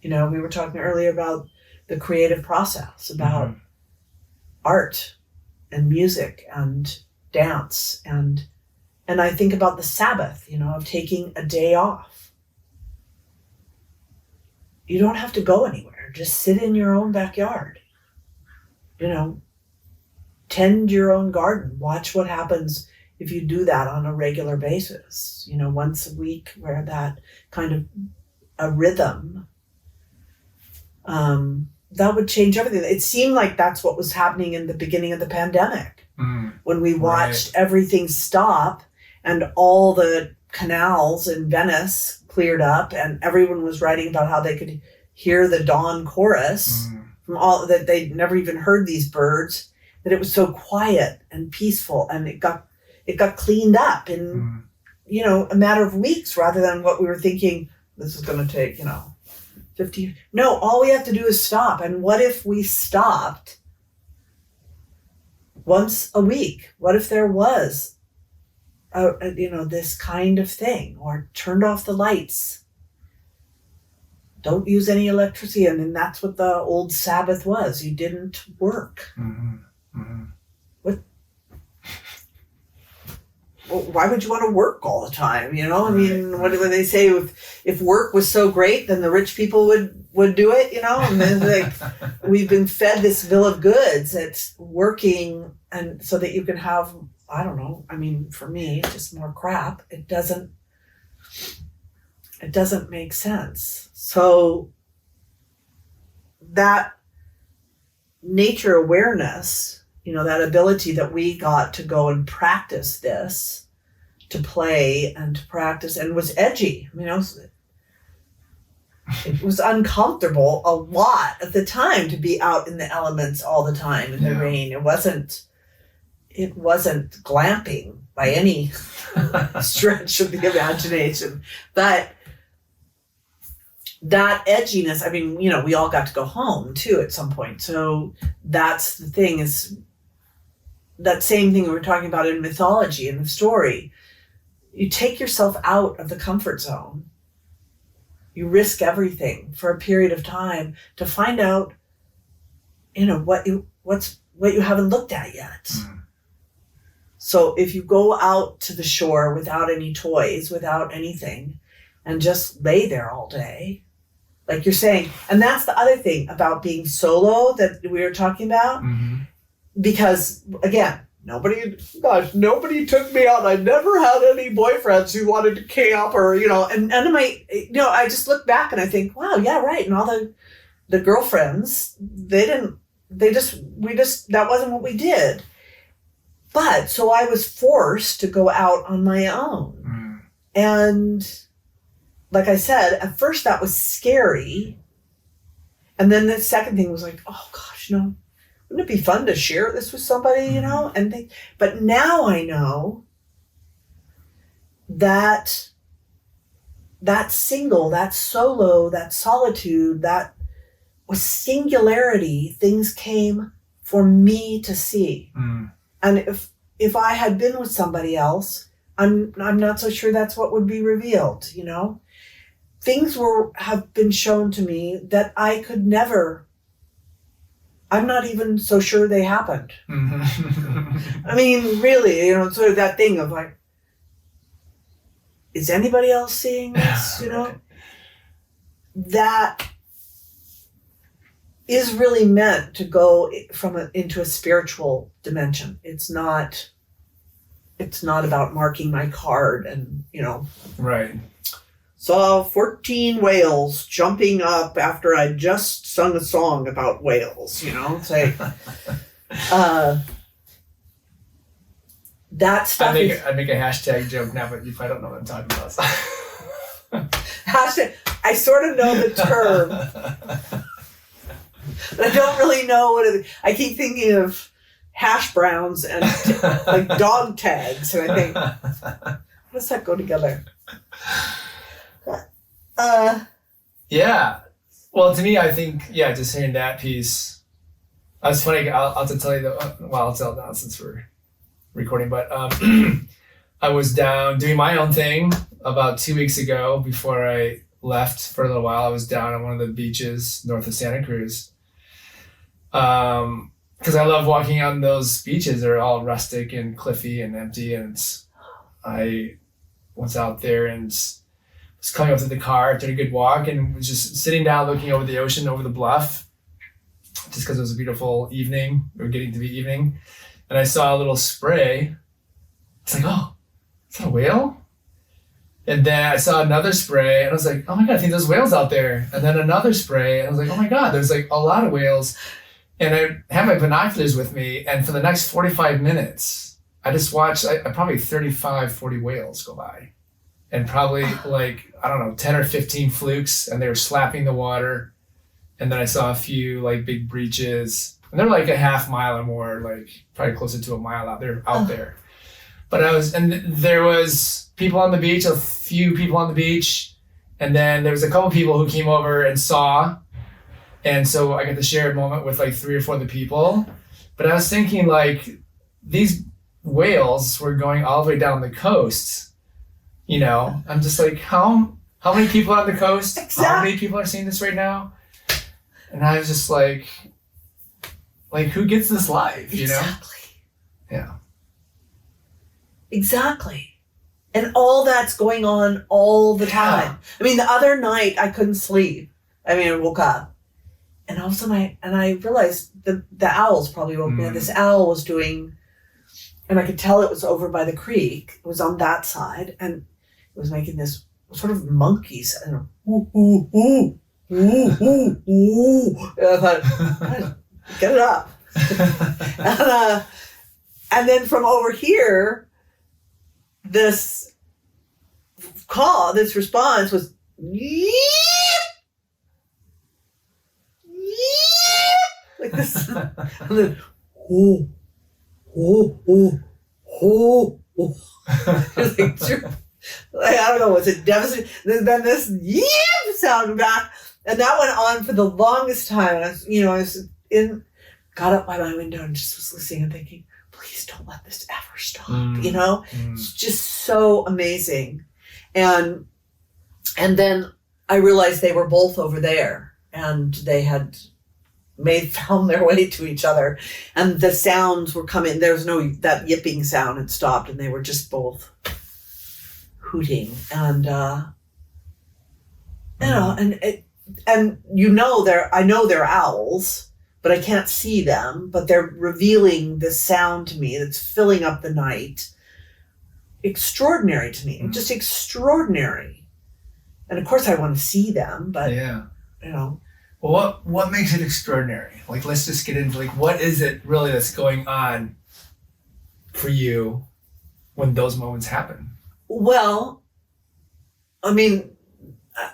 You know, we were talking earlier about the creative process, about art and music and dance, and I think about the Sabbath, you know, of taking a day off. You don't have to go anywhere. Just sit in your own backyard. You know, tend your own garden. Watch what happens if you do that on a regular basis. You know, once a week, where that kind of a rhythm, that would change everything. It seemed like that's what was happening in the beginning of the pandemic, when we watched everything stop and all the canals in Venice cleared up, and everyone was writing about how they could hear the dawn chorus from all that they'd never even heard these birds, that it was so quiet and peaceful, and it got cleaned up in you know, a matter of weeks, rather than what we were thinking this is going to take, you know, 50. No, all we have to do is stop. And what if we stopped once a week? What if there was you know, this kind of thing, or turned off the lights, don't use any electricity? And then that's what the old Sabbath was. You didn't work. What? Well, why would you want to work all the time? You know, I mean, what do they say? If work was so great, then the rich people would do it, you know? And then, like, we've been fed this bill of goods. It's working, and so that you can have, I don't know, I mean, for me, just more crap. It doesn't make sense. So that nature awareness, you know, that ability that we got to go and practice this, to play and to practice, and was edgy. You know, it was uncomfortable a lot at the time to be out in the elements all the time in the rain. It wasn't glamping by any stretch of the imagination, but that edginess, I mean, you know, we all got to go home too at some point. So that's the thing, is that same thing we were talking about in mythology, in the story. You take yourself out of the comfort zone. You risk everything for a period of time to find out, you know, what you haven't looked at yet. So if you go out to the shore without any toys, without anything, and just lay there all day, like you're saying, and that's the other thing about being solo that we were talking about, because again, nobody took me out. I never had any boyfriends who wanted to camp, or, you know, and none of my, you know, I just look back and I think, wow, yeah, right. And all the girlfriends, that wasn't what we did. But so I was forced to go out on my own. And like I said, at first that was scary. And then the second thing was like, oh gosh, no, wouldn't it be fun to share this with somebody, you know? But now I know that single, that solo, that solitude, that was singularity. Things came for me to see. And if I had been with somebody else, I'm not so sure that's what would be revealed, you know? Things have been shown to me that I could never, I'm not even so sure they happened. I mean, really, you know, sort of that thing of like, is anybody else seeing this, you know? That is really meant to go into a spiritual dimension. It's not about marking my card and, you know. Right. Saw 14 whales jumping up after I just sung a song about whales, you know? Say, that stuff I'd make a hashtag joke now, but you probably don't know what I'm talking about. hashtag, I sort of know the term, but I don't really know what it is. I keep thinking of hash browns and like dog tags, and I think, how does that go together? Yeah. Well, to me, I think, yeah, just hearing that piece. I was funny. I'll have to tell you I'll tell now since we're recording, but I was down doing my own thing about 2 weeks ago before I left for a little while. I was down on one of the beaches north of Santa Cruz. Because I love walking on those beaches. They're all rustic and cliffy and empty. And I was out there and was coming up to the car, did a good walk, and was just sitting down looking over the ocean, over the bluff, just because it was a beautiful evening, or getting to be evening. And I saw a little spray. It's like, oh, is that a whale? And then I saw another spray, and I was like, oh my God, I think there's whales out there. And then another spray, and I was like, oh my God, there's like a lot of whales. And I had my binoculars with me, and for the next 45 minutes, I just watched probably 35, 40 whales go by. And probably like, I don't know, 10 or 15 flukes, and they were slapping the water. And then I saw a few like big breaches, and they're like a half mile or more, like probably closer to a mile out there. But there was people on the beach, a few people on the beach, and then there was a couple people who came over and saw. And so I got to share a moment with like 3 or 4 of the people. But I was thinking, like, these whales were going all the way down the coast. You know, I'm just like, how many people on the coast? Exactly. How many people are seeing this right now? And I was just like who gets this live, you know? Exactly. Yeah. Exactly. And all that's going on all the time. I mean, the other night I couldn't sleep. I mean, I woke up. And all of a sudden I realized the owls probably woke me up. This owl was doing, and I could tell it was over by the creek. It was on that side, and it was making this sort of monkey sound. Ooh, ooh, ooh, ooh, ooh, ooh. And I thought, get it up. And then from over here, this response was, like this, and then, oh, oh, oh, oh, oh. I don't know, was it devastating? Then this sound back, and that went on for the longest time. I was got up by my window and just was listening and thinking, please don't let this ever stop. It's just so amazing. And then I realized they were both over there, and they had found their way to each other, and the sounds were coming. There was that yipping sound had stopped, and they were just both hooting, and I know they're owls, but I can't see them, but they're revealing this sound to me that's filling up the night. Extraordinary to me, just extraordinary. And of course I want to see them, but Well, what makes it extraordinary? Like, let's just get into like, what is it really that's going on for you when those moments happen? Well, I mean,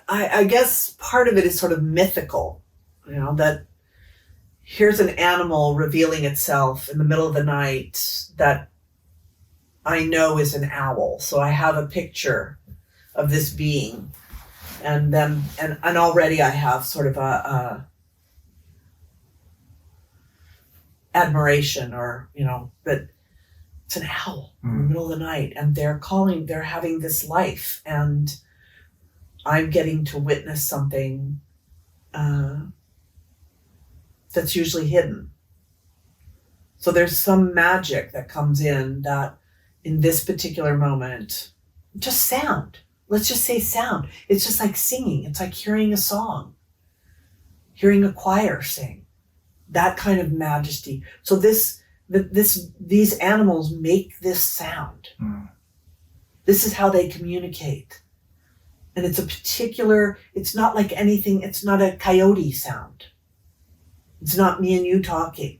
I guess part of it is sort of mythical, that here's an animal revealing itself in the middle of the night that I know is an owl. So I have a picture of this being. And already I have sort of a admiration, or but it's an owl in the middle of the night, and they're having this life, and I'm getting to witness something that's usually hidden. So there's some magic that comes in that in this particular moment, just sound. Let's just say sound. It's just like singing. It's like hearing a song, hearing a choir sing, that kind of majesty. So these animals make this sound. This is how they communicate. And it's a particular, it's not like anything, it's not a coyote sound. It's not me and you talking.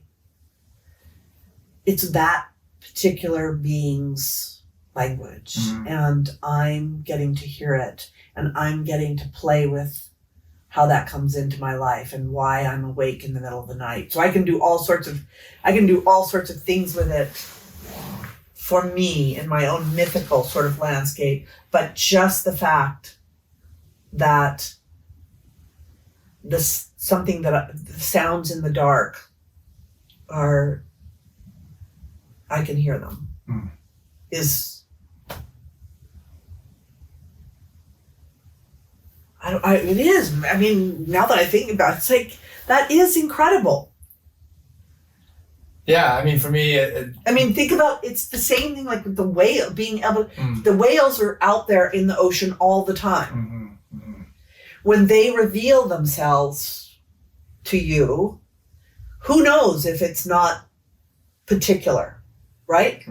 It's that particular being's language. And I'm getting to hear it. And I'm getting to play with how that comes into my life and why I'm awake in the middle of the night. So I can do all sorts of things with it for me in my own mythical sort of landscape. But just the fact that the sounds in the dark I can hear them, it is. I mean, now that I think about it, it's like, that is incredible. Yeah, I mean, for me, think about, it's the same thing like with the whale being able. The whales are out there in the ocean all the time. When they reveal themselves to you, who knows if it's not particular, right?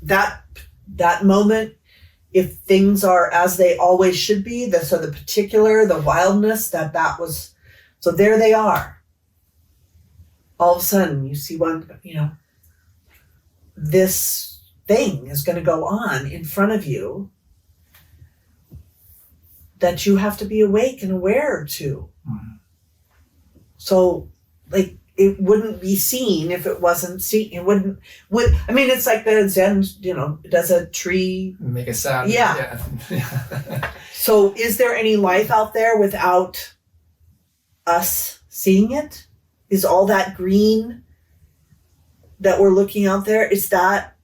That moment, if things are as they always should be, the particular, the wildness, that was, so there they are. All of a sudden you see one, this thing is going to go on in front of you that you have to be awake and aware to. So like, it wouldn't be seen if it wasn't seen. It's like the Zen, does a tree make a sound? Yeah. So is there any life out there without us seeing it? Is all that green that we're looking out there, is that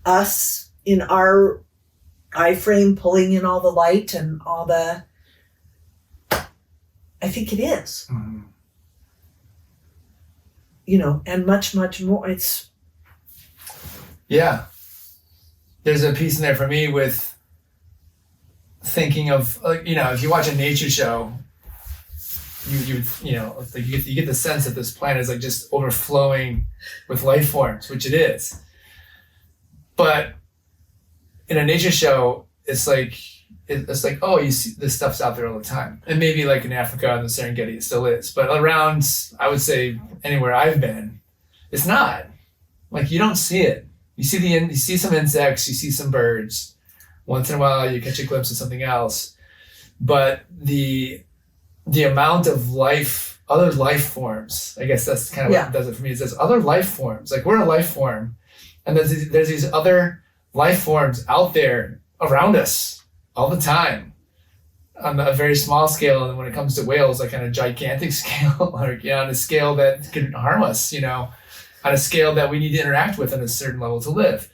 us in our iframe pulling in all the light and all the... I think it is. And much, much more. It's... Yeah. There's a piece in there for me with thinking of, if you watch a nature show, you get the sense that this planet is like just overflowing with life forms, which it is. But in a nature show, it's like, oh, you see this stuff's out there all the time. And maybe like in Africa and the Serengeti, it still is. But around, I would say, anywhere I've been, it's not. Like, you don't see it. You see some insects, you see some birds. Once in a while, you catch a glimpse of something else. But the amount of other life forms, I guess that's kind of what does it for me, is there's other life forms. Like, we're a life form. And there's these other life forms out there around us all the time, on a very small scale, and when it comes to whales, like on a gigantic scale, or on a scale that could harm us, on a scale that we need to interact with on a certain level to live,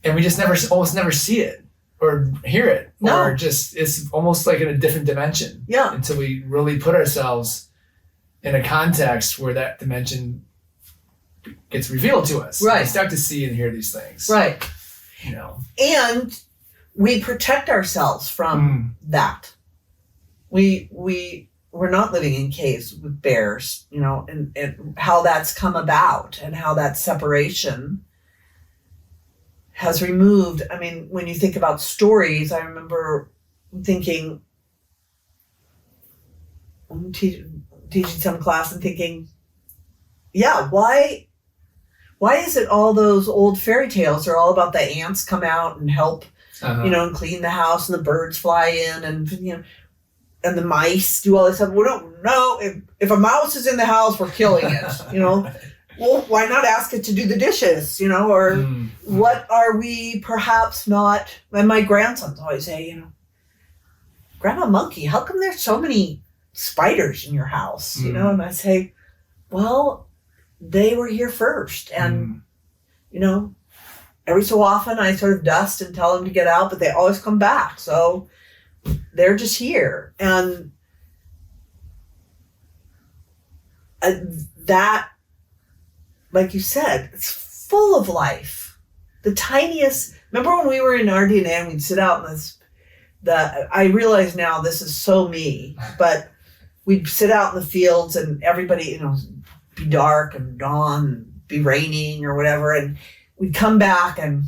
and we just almost never see it or hear it, or just it's almost like in a different dimension. Yeah. Until we really put ourselves in a context where that dimension gets revealed to us. Right. We start to see and hear these things. Right. And we protect ourselves from that. We're not living in caves with bears, and how that's come about and how that separation has removed. I mean, when you think about stories, I remember thinking, teaching some class and thinking, why is it all those old fairy tales are all about the ants come out and help, and clean the house, and the birds fly in, and and the mice do all this stuff. We don't know if a mouse is in the house, we're killing it. Well, why not ask it to do the dishes? Or what are we perhaps not? And my grandsons always say, Grandma Monkey, how come there's so many spiders in your house? And I say, well, they were here first. And, you know, every so often I sort of dust and tell them to get out, but they always come back. So they're just here. And that, like you said, it's full of life. The tiniest, remember when we were in RDNA and we'd sit out in this, I realize now this is so me, but we'd sit out in the fields and everybody, you know, be dark and dawn, be raining or whatever. And we'd come back and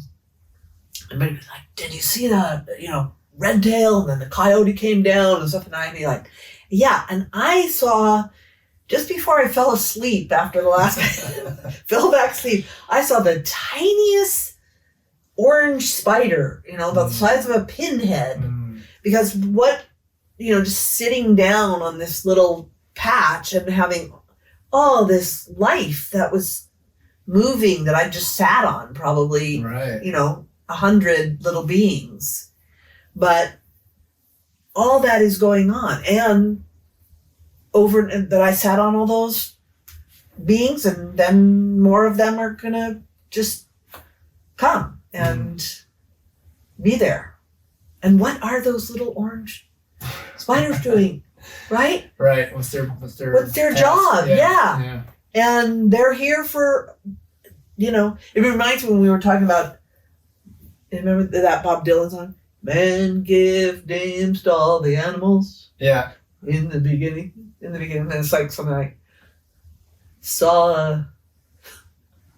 everybody was like, did you see the, you know, red tail? And then the coyote came down and stuff. And I'd be like, yeah. And I saw, just before I fell asleep after the last, fell back asleep, I saw the tiniest orange spider, you know, about the size of a pinhead. Because what, you know, just sitting down on this little patch and having all this life that was moving that I just sat on, probably, you know, 100 little beings. But all that is going on. And over that I sat on all those beings, and then more of them are going to just come and be there. And what are those little orange spiders doing? Right? Right. What's their job? Yeah. And they're here for, you know, it reminds me when we were talking about, remember that Bob Dylan song? Men give names to all the animals. Yeah. In the beginning. And it's like something like, saw a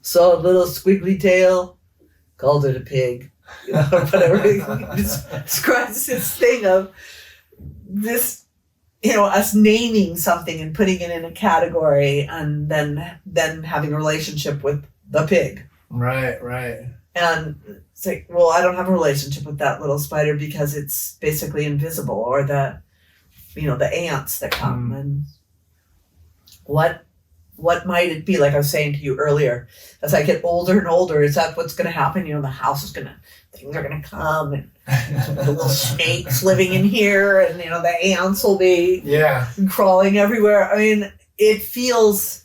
little squiggly tail, called it a pig. You know, or whatever. It describes this thing of this, you know, us naming something and putting it in a category and then having a relationship with the pig. Right. And it's like, well, I don't have a relationship with that little spider because it's basically invisible, or the, you know, the ants that come. And what might it be? Like I was saying to you earlier, as I get older and older, is that what's going to happen? You know, the house is things are going to come, and the little snakes living in here, and, you know, the ants will be crawling everywhere. I mean, it feels,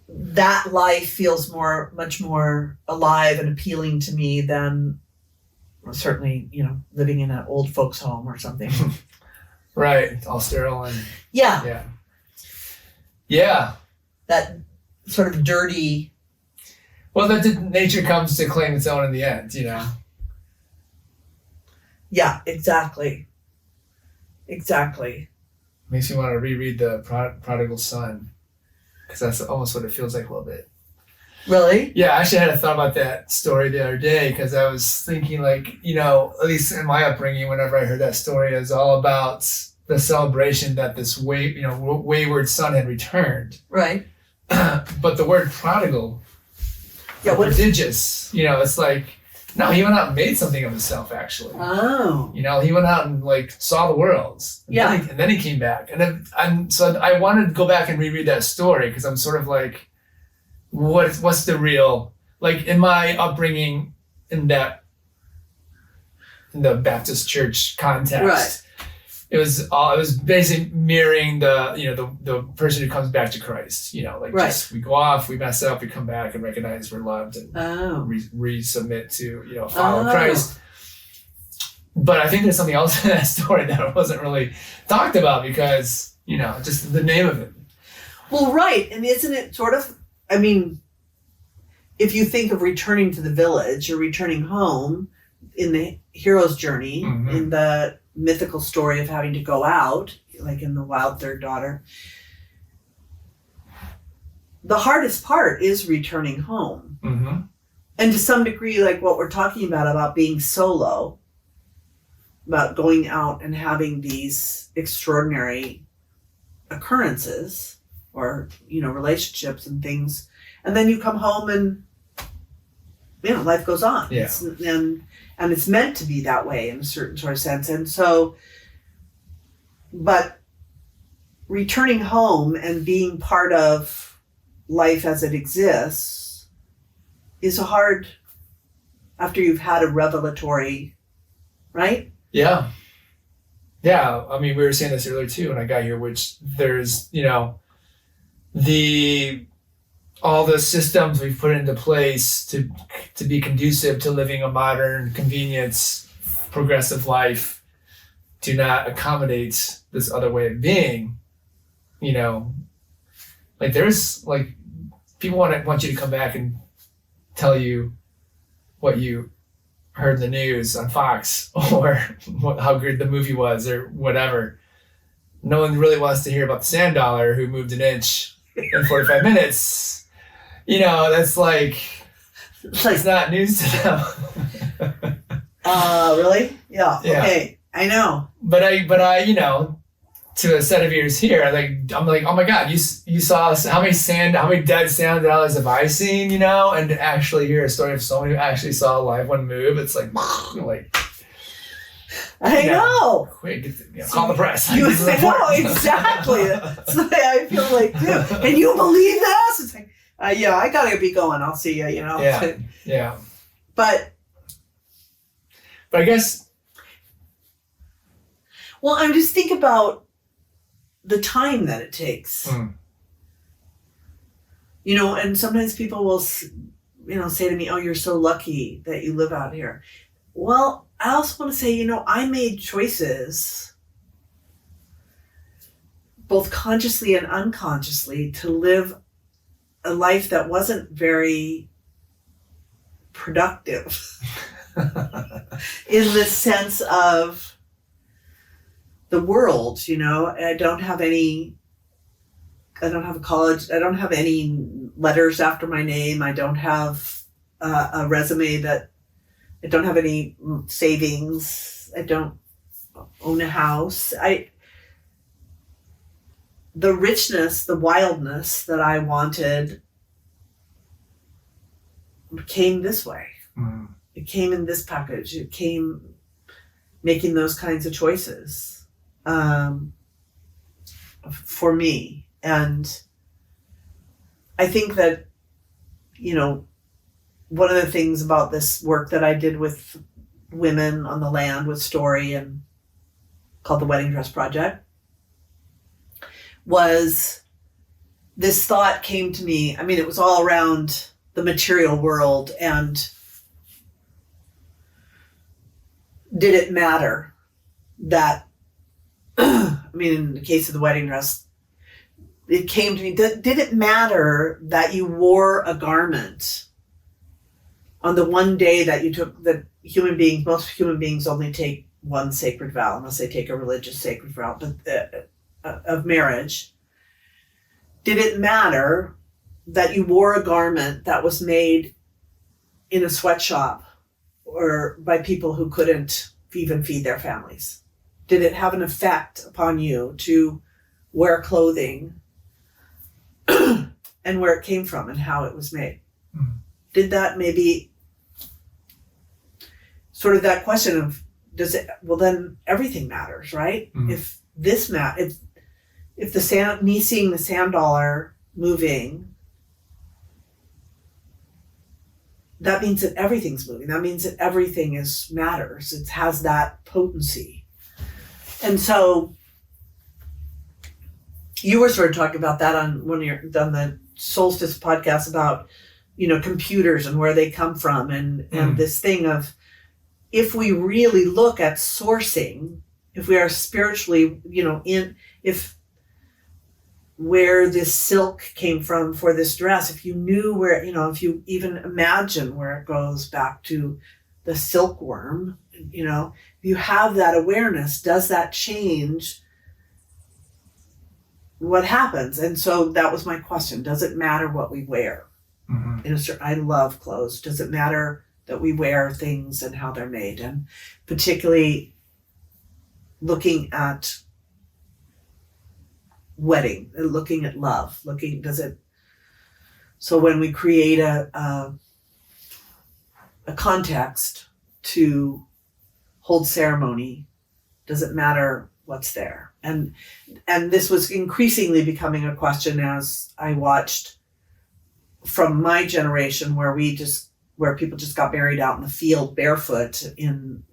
that life feels much more alive and appealing to me than certainly, you know, living in an old folks home or something. Right. All sterile and yeah. That sort of dirty. Well, that nature comes to claim its own in the end, you know. Yeah, exactly. Makes me want to reread the Prodigal Son, because that's almost what it feels like a little bit. Really? Yeah, I actually had a thought about that story the other day, because I was thinking, like, you know, at least in my upbringing, whenever I heard that story, it was all about the celebration that this wayward son had returned. Right. But the word prodigal, prodigious, you know, it's like, no, he went out and made something of himself, actually. Oh. You know, he went out and, like, saw the world. And then he came back. And so I wanted to go back and reread that story, because I'm sort of like, what's the real, like, in my upbringing in the Baptist church context. Right. It was basically mirroring the person who comes back to Christ, you know, like, just we go off, we mess up, we come back and recognize we're loved and resubmit to, you know, follow Christ. But I think there's something else in that story that wasn't really talked about, because, you know, just the name of it. Well, right. And isn't it sort of, I mean, if you think of returning to the village or returning home in the hero's journey, in the mythical story of having to go out, like in the Wild Third Daughter, the hardest part is returning home. And to some degree, like what we're talking about being solo, about going out and having these extraordinary occurrences or, you know, relationships and things, and then you come home and, you know, life goes on. Yeah. And it's meant to be that way in a certain sort of sense. And so, but returning home and being part of life as it exists is hard after you've had a revelatory, right? Yeah. I mean, we were saying this earlier too when I got here, which there's, you know, all the systems we've put into place to be conducive to living a modern, convenience, progressive life do not accommodate this other way of being. Like there's like people want you to come back and tell you what you heard in the news on Fox or how good the movie was or whatever. No one really wants to hear about the sand dollar who moved an inch in 45 minutes. That's like, it's not news to them. Really? Yeah. Okay. I know. But I, to a set of ears here, I'm like, oh my God, you saw how many dead sand dollars have I seen, and to actually hear a story of someone who actually saw a live one move, it's like I know. Quick, call the press. I know, exactly. That's the way I feel like too. Can you believe this? It's like, yeah, I gotta be going. I'll see you, Yeah. But I guess. Well, I'm just thinking about the time that it takes. And sometimes people will, say to me, oh, you're so lucky that you live out here. Well, I also want to say, I made choices, both consciously and unconsciously, to live a life that wasn't very productive in the sense of the world, I don't have a college, I don't have any letters after my name, I don't have a resume I don't have any savings, I don't own a house. The richness, the wildness that I wanted came this way. It came in this package. It came making those kinds of choices for me. And I think that, one of the things about this work that I did with women on the land with Story and called the Wedding Dress Project was this thought came to me. I mean, it was all around the material world, and did it matter that, in the case of the wedding dress, it came to me, did it matter that you wore a garment on the one day that you took, that most human beings only take one sacred vow, unless they take a religious sacred vow, of marriage? Did it matter that you wore a garment that was made in a sweatshop or by people who couldn't even feed their families? Did it have an effect upon you to wear clothing and where it came from and how it was made? Did that maybe sort of that question of, then everything matters, right? If this if me seeing the sand dollar moving, that means that everything's moving. That means that everything matters. It has that potency. And so you were sort of talking about that on the Solstice podcast about, computers and where they come from and this thing of, if we really look at sourcing, if we are spiritually, where this silk came from for this dress, if you knew where, if you even imagine where it goes back to the silkworm, if you have that awareness, does that change what happens? And so that was my question. Does it matter what we wear? I love clothes. Does it matter that we wear things and how they're made? And particularly looking at wedding, looking at love, so when we create a context to hold ceremony, does it matter what's there? And this was increasingly becoming a question as I watched from my generation where people just got married out in the field barefoot in,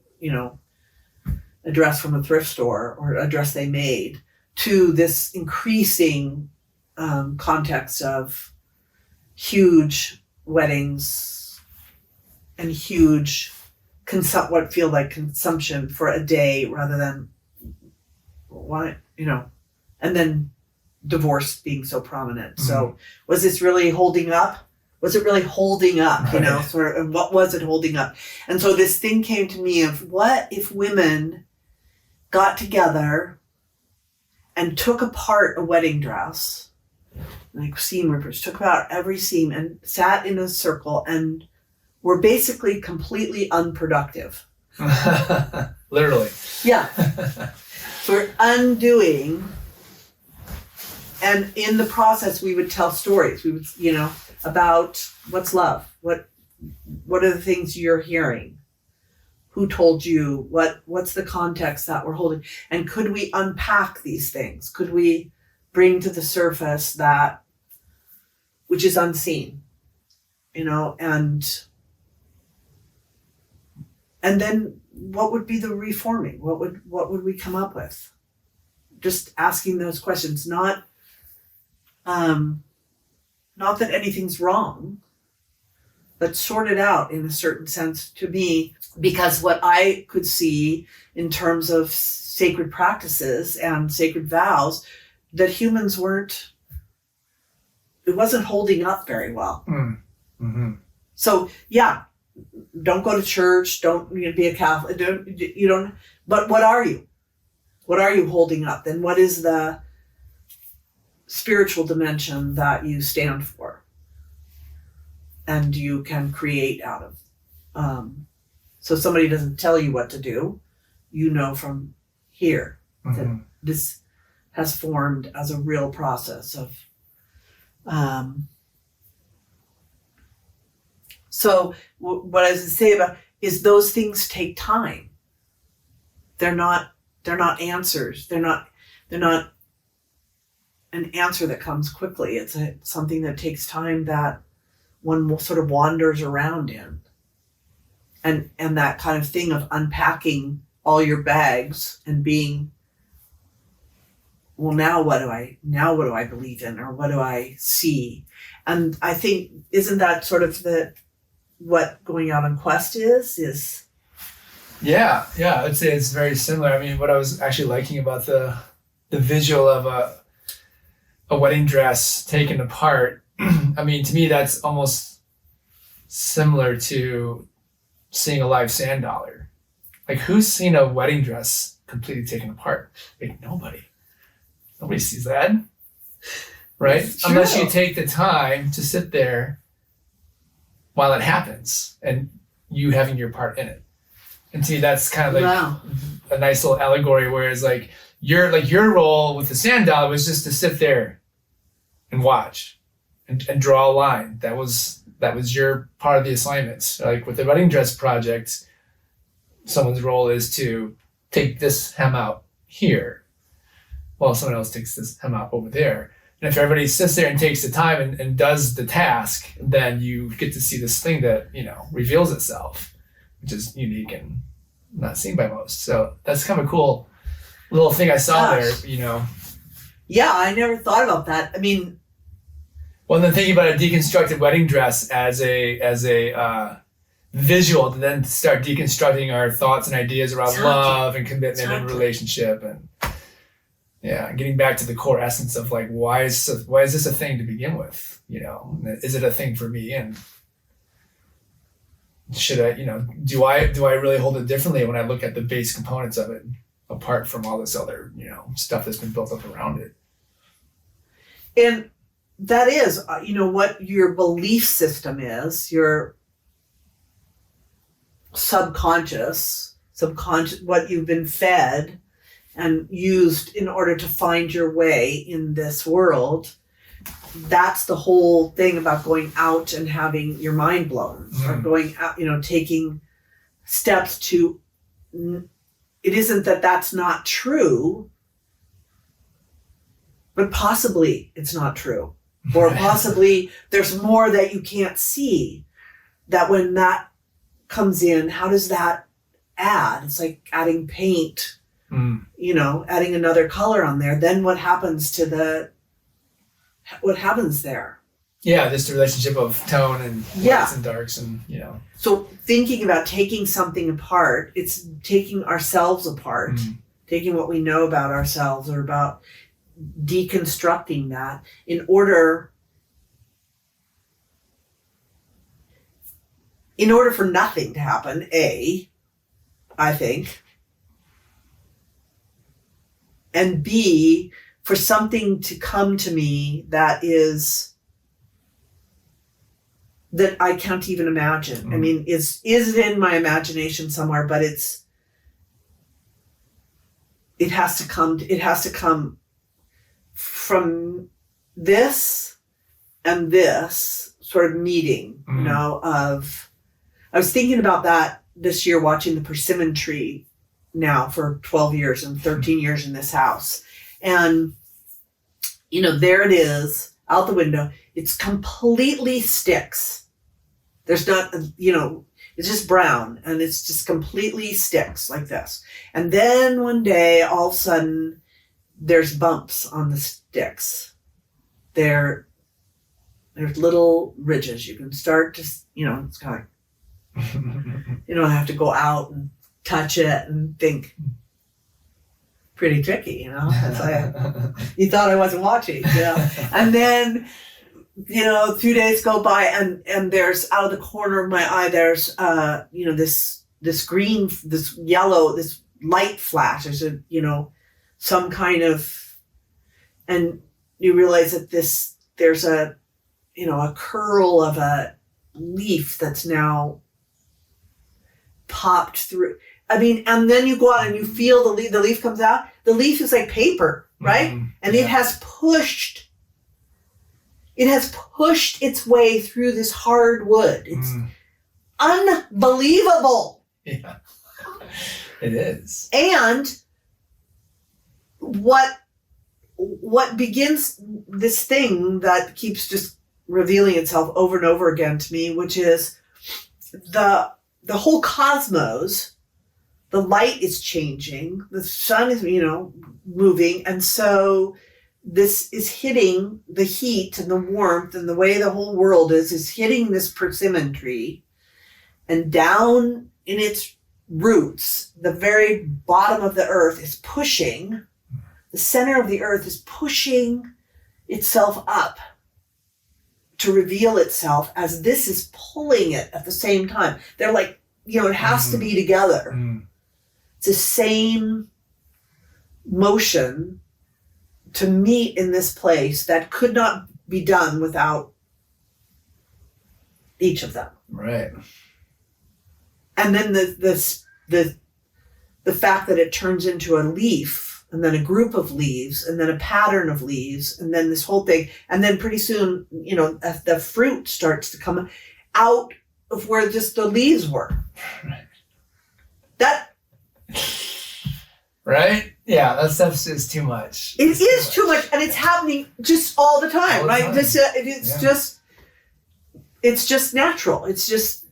a dress from a thrift store or a dress they made, to this increasing context of huge weddings and huge what feel like consumption for a day rather than what, and then divorce being so prominent. Mm-hmm. So was this really holding up? Was it really holding up, Right. sort of, and what was it holding up? And so this thing came to me of what if women got together and took apart a wedding dress, like seam rippers, took apart every seam and sat in a circle and were basically completely unproductive. Literally. Yeah. We're undoing, and in the process we would tell stories. We would, about what's love, what are the things you're hearing, who told you, what's the context that we're holding, and could we unpack these things? Could we bring to the surface that which is unseen, and then what would be the reforming? What would we come up with? Just asking those questions, not that anything's wrong, but sort it out in a certain sense to me, because what I could see in terms of sacred practices and sacred vows, that humans it wasn't holding up very well. Mm-hmm. So yeah, don't go to church, don't be a Catholic, but what are you? What are you holding up? Then what is the spiritual dimension that you stand for and you can create out of? So somebody doesn't tell you what to do, from here that this has formed as a real process of so what I was going to say about is those things take time. They're not answers. They're not an answer that comes quickly. It's something that takes time that one sort of wanders around in. And that kind of thing of unpacking all your bags and being, well, now what do I believe in, or what do I see? And I think, isn't that sort of what going out on quest is? Yeah, I'd say it's very similar. I mean, what I was actually liking about the visual of a wedding dress taken apart, I mean, to me, that's almost similar to seeing a live sand dollar. Like, who's seen a wedding dress completely taken apart? Like, nobody sees that, right? Unless you take the time to sit there while it happens and you having your part in it. And to me, that's kind of like a nice little allegory, whereas your role with the sand dollar was just to sit there and watch and draw a line. That was your part of the assignments. Like with the wedding dress project, someone's role is to take this hem out here while someone else takes this hem out over there. And if everybody sits there and takes the time and does the task, then you get to see this thing that, reveals itself, which is unique and not seen by most. So that's kind of a cool little thing I saw there, Yeah, I never thought about that. I mean, well, then thinking about a deconstructed wedding dress as a visual to then start deconstructing our thoughts and ideas around love and commitment and relationship, and getting back to the core essence of like, why is this a thing to begin with? Is it a thing for me? And should I, do I really hold it differently when I look at the base components of it, apart from all this other, stuff that's been built up around it? And that is, what your belief system is, your subconscious, what you've been fed and used in order to find your way in this world. That's the whole thing about going out and having your mind blown, or going out, taking steps to, it isn't that that's not true, but possibly it's not true. Or possibly there's more that you can't see, that when that comes in, how does that add? It's like adding paint, adding another color on there. Then what happens to the what happens there. Yeah, just the relationship of tone and Yeah. lights and darks and, So thinking about taking something apart, it's taking ourselves apart, taking what we know about ourselves or about deconstructing that in order for nothing to happen, I think, and B, for something to come to me that I can't even imagine. I mean, is it in my imagination somewhere, but it has to come from this and this sort of meeting, I was thinking about that this year watching the persimmon tree now for 12 years and 13 years in this house. And, there it is out the window. It's completely sticks. There's not, it's just brown and it's just completely sticks like this. And then one day, all of a sudden, there's bumps on the sticks. There's little ridges. You can start to, it's kind of you don't have to go out and touch it and think. Pretty tricky, It's like, you thought I wasn't watching, And then, 2 days go by and there's out of the corner of my eye, there's, this green, this yellow, this light flash. There's some kind of, and you realize that there's a curl of a leaf that's now popped through. I mean, and then you go out and you feel the leaf comes out. The leaf is like paper, right? And it has pushed its way through this hard wood. It's unbelievable. Yeah, it is. And what begins this thing that keeps just revealing itself over and over again to me, which is the whole cosmos. The light is changing. The sun is, moving. And so this is hitting the heat and the warmth and the way the whole world is hitting this persimmon tree. And down in its roots, the very bottom of the earth is pushing. The center of the earth is pushing itself up to reveal itself as this is pulling it at the same time. They're like, it has to be together. It's the same motion to meet in this place that could not be done without each of them. Right. And then the fact that it turns into a leaf and then a group of leaves and then a pattern of leaves and then this whole thing. And then pretty soon, the fruit starts to come out of where just the leaves were. Right. That, right? Yeah, that stuff is too much. It is too much, and it's happening just all the time, right? Time. It's just natural. It's just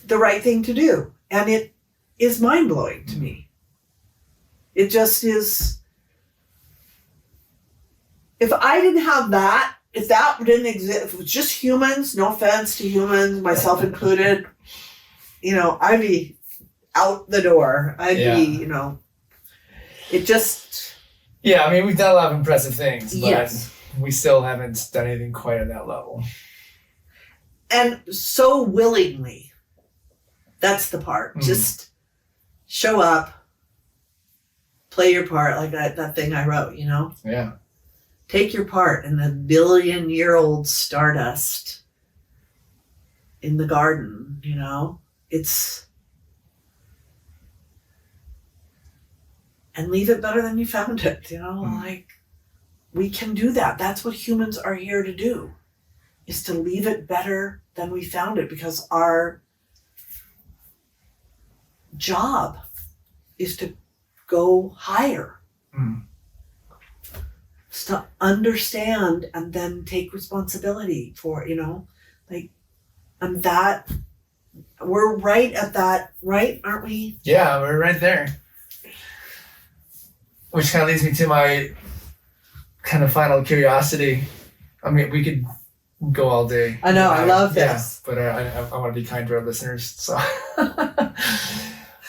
the right thing to do, and it is mind blowing to me. It just is. If I didn't have that, if that didn't exist, if it was just humans, no offense to humans, myself included, I'd be out the door. I'd be, it just. Yeah, I mean, we've done a lot of impressive things, but yes. We still haven't done anything quite at that level. And so willingly. That's the part. Just show up, play your part, like that thing I wrote, Yeah. Take your part in the billion-year-old stardust in the garden, It's... And leave it better than you found it, like we can do that. That's what humans are here to do, is to leave it better than we found it, because our job is to go higher. It's to understand and then take responsibility for, and that we're right at that, right? Aren't we? Yeah, we're right there. Which kind of leads me to my kind of final curiosity I mean, we could go all day. I know, I love this. Yeah, but I want to be kind to our listeners. So,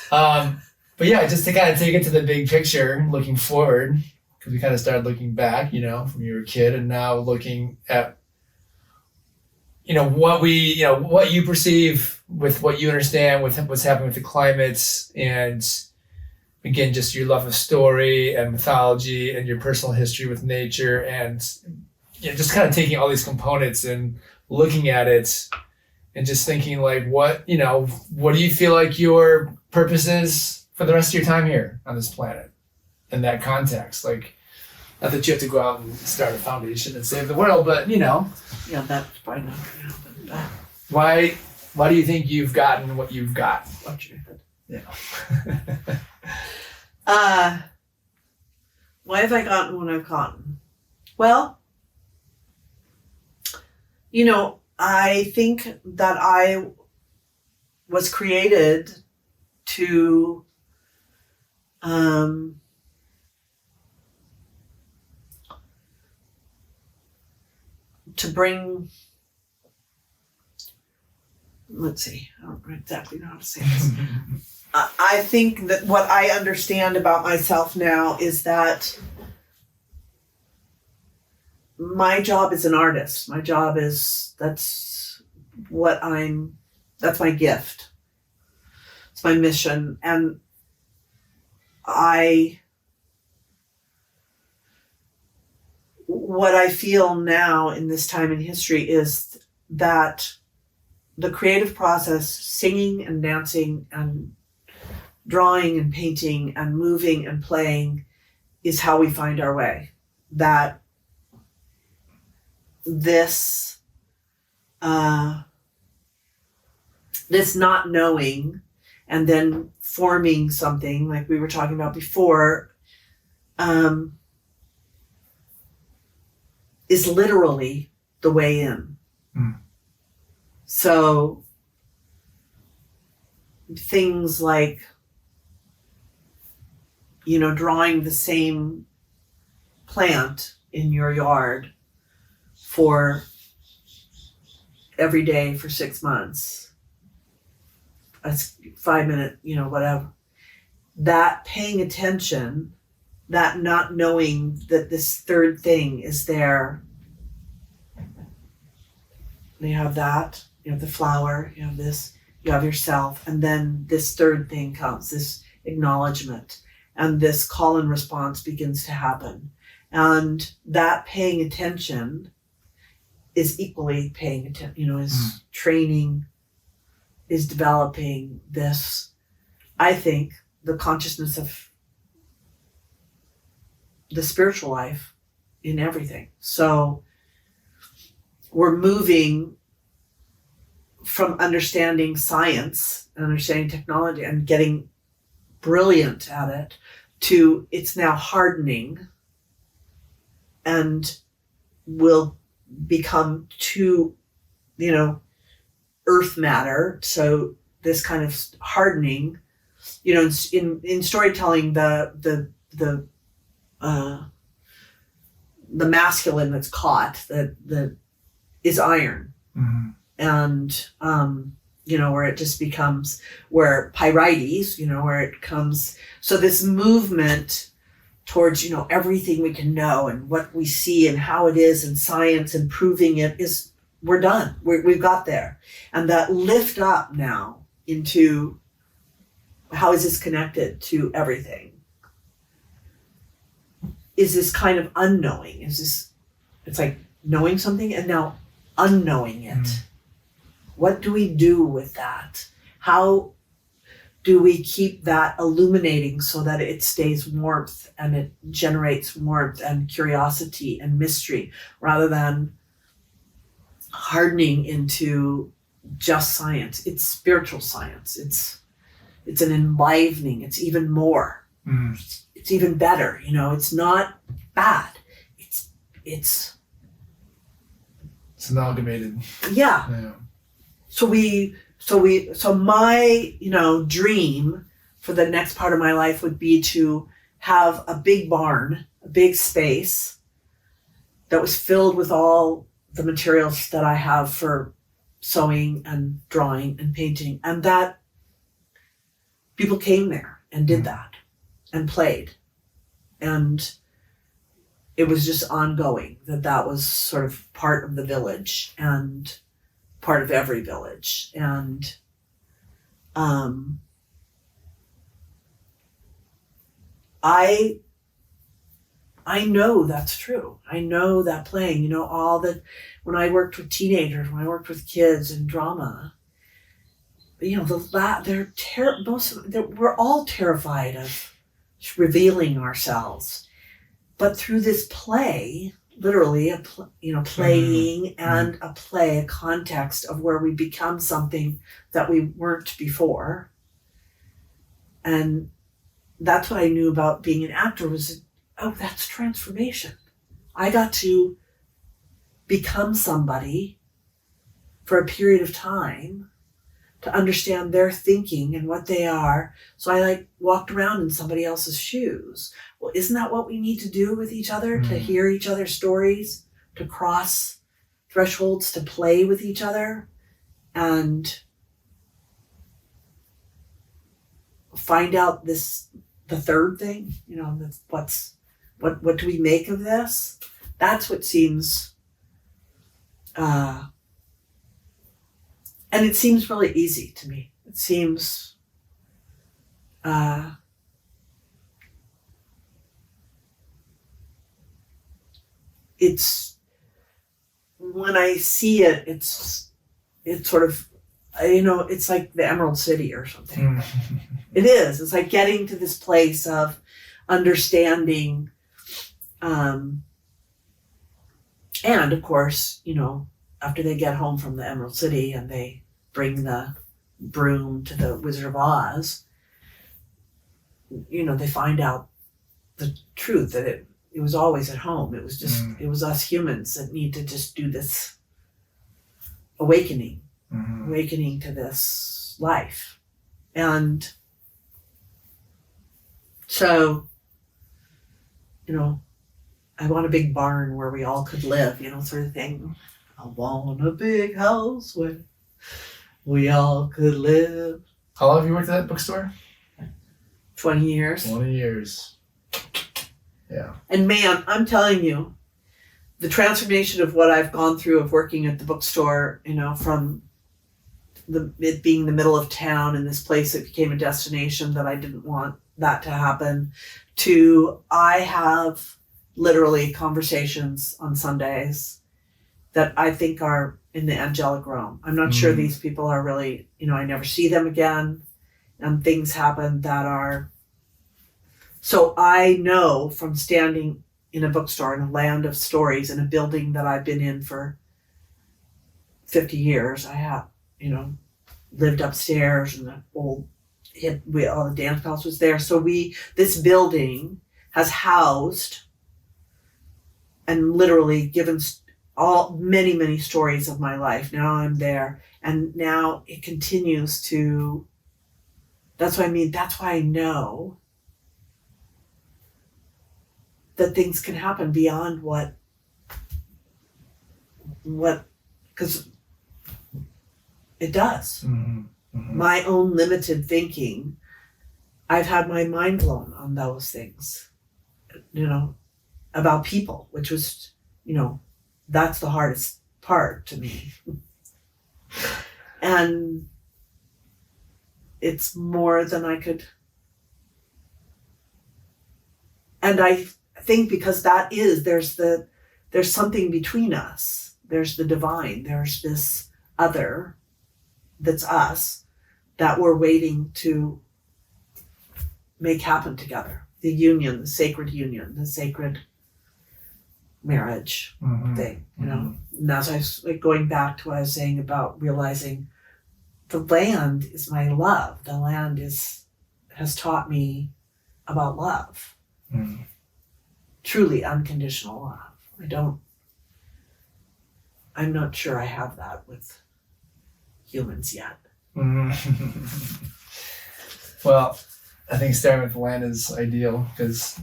but yeah, just to kind of take it to the big picture, looking forward, because we kind of started looking back, from you were a kid, and now looking at, what you perceive with what you understand with what's happening with the climates, and again, just your love of story and mythology and your personal history with nature, and just kind of taking all these components and looking at it and just thinking like, what do you feel like your purpose is for the rest of your time here on this planet in that context? Like, not that you have to go out and start a foundation and save the world, but Yeah, that's probably not going to happen. But why do you think you've gotten what you've got? what you had. Yeah. Why have I gotten what I've gotten? Well, I think that I was created to bring, let's see, I don't exactly know how to say this. I think that what I understand about myself now is that my job is an artist. My job is, that's my gift. It's my mission. And what I feel now in this time in history is that the creative process, singing and dancing and drawing and painting and moving and playing, is how we find our way. That this not knowing and then forming something like we were talking about before is literally the way in. So things like, drawing the same plant in your yard for every day for 6 months, a 5 minute, whatever. That paying attention, that not knowing that this third thing is there. You have that, you have the flower, you have this, you have yourself, and then this third thing comes, this acknowledgement, and this call and response begins to happen. And that paying attention is equally paying attention, is training, is developing this, I think, the consciousness of the spiritual life in everything. So we're moving from understanding science and understanding technology and getting brilliant at it to it's now hardening and will become too, earth matter. So this kind of hardening, in storytelling, the masculine that's caught that is iron. Mm-hmm. And where it just becomes, where pyrites, where it comes, so this movement towards everything we can know and what we see and how it is in science and proving it is, we're done, we've got there. And that lift up now into how is this connected to everything, is this kind of unknowing, it's like knowing something and now unknowing it. What do we do with that? How do we keep that illuminating so that it stays warmth and it generates warmth and curiosity and mystery, rather than hardening into just science? It's spiritual science. It's an enlivening. It's even more. It's even better. It's not bad. It's amalgamated. Yeah. So my, dream for the next part of my life would be to have a big barn, a big space that was filled with all the materials that I have for sewing and drawing and painting, and that people came there and did that and played, and it was just ongoing, that was sort of part of the village and part of every village. And I know that's true. I know that playing, all that, when I worked with teenagers, when I worked with kids in drama, we're all terrified of revealing ourselves. But through this play, literally, playing and a context of where we become something that we weren't before. And that's what I knew about being an actor was, that's transformation. I got to become somebody for a period of time to understand their thinking and what they are. So I walked around in somebody else's shoes. Well, isn't that what we need to do with each other? To hear each other's stories, to cross thresholds, to play with each other, and find out the third thing, what do we make of this? That's what seems, and it seems really easy to me. It seems, it's, when I see it, it's sort of, it's like the Emerald City or something. It is. It's like getting to this place of understanding, and of course, after they get home from the Emerald City and they bring the broom to the Wizard of Oz, they find out the truth that it was always at home. It was just, it was us humans that need to just do this awakening to this life. And so, I want a big barn where we all could live, sort of thing. I want a big house where we all could live. How long have you worked at that bookstore? 20 years. 20 years. Yeah. And man, I'm telling you, the transformation of what I've gone through of working at the bookstore, from it being the middle of town in this place that became a destination that I didn't want that to happen, to I have literally conversations on Sundays that I think are in the angelic realm. I'm not sure these people are really, I never see them again, and things happen that are, so I know from standing in a bookstore in a land of stories in a building that I've been in for 50 years. I have, lived upstairs, and the all the dance house was there. So this building has housed and literally given many, many stories of my life. Now I'm there, and now it continues to, that's what I mean. That's why I know that things can happen beyond what, because it does. My own limited thinking, I've had my mind blown on those things, about people, which was, that's the hardest part to me. And it's more than I could. And I think because there's something between us. There's the divine. There's this other that's us that we're waiting to make happen together. The union, the sacred marriage thing, And that's why I was going back to what I was saying about realizing the land is my love. The land has taught me about love. Truly unconditional love. I'm not sure I have that with humans yet. Well, I think starting with the land is ideal because,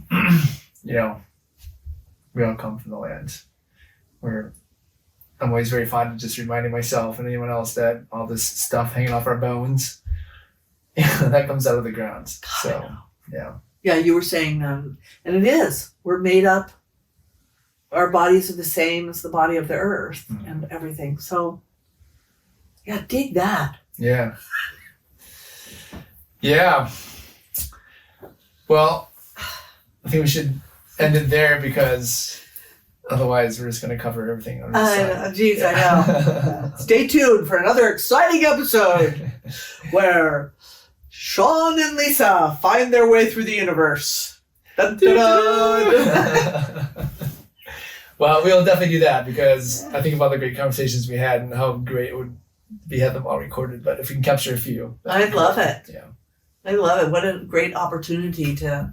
we all come from the land. where I'm always very fond of just reminding myself and anyone else that all this stuff hanging off our bones, that comes out of the ground. So, yeah. Yeah, you were saying, and it is. We're made up. Our bodies are the same as the body of the earth and everything. So, yeah, dig that. Yeah. Yeah. Well, I think we should end it there because otherwise we're just going to cover everything on this side. Geez, I know. Stay tuned for another exciting episode where Sean and Lisa find their way through the universe. Dun, dun, dun. Well, we'll definitely do that because I think about the great conversations we had and how great it would be to have them all recorded. But if we can capture a few. I'd love it. Yeah. I love it. What a great opportunity to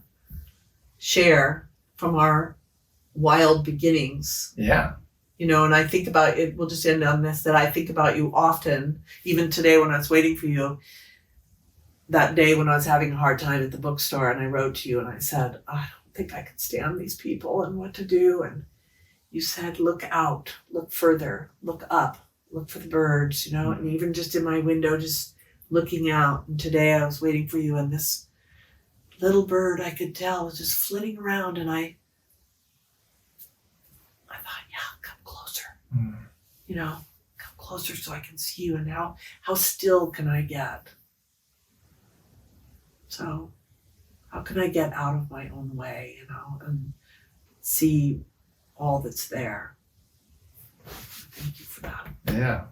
share from our wild beginnings. Yeah. You know, and I think about it, we'll just end on this, that I think about you often, even today when I was waiting for you, that day when I was having a hard time at the bookstore, and I wrote to you and I said, I don't think I can stand these people and what to do. And you said, look out, look further, look up, look for the birds, you know, and even just in my window, just looking out. And today I was waiting for you, and this little bird I could tell was just flitting around, and I thought, yeah, come closer. You know, come closer so I can see you. And how still can I get? So how can I get out of my own way, you know, and see all that's there? Thank you for that. Yeah.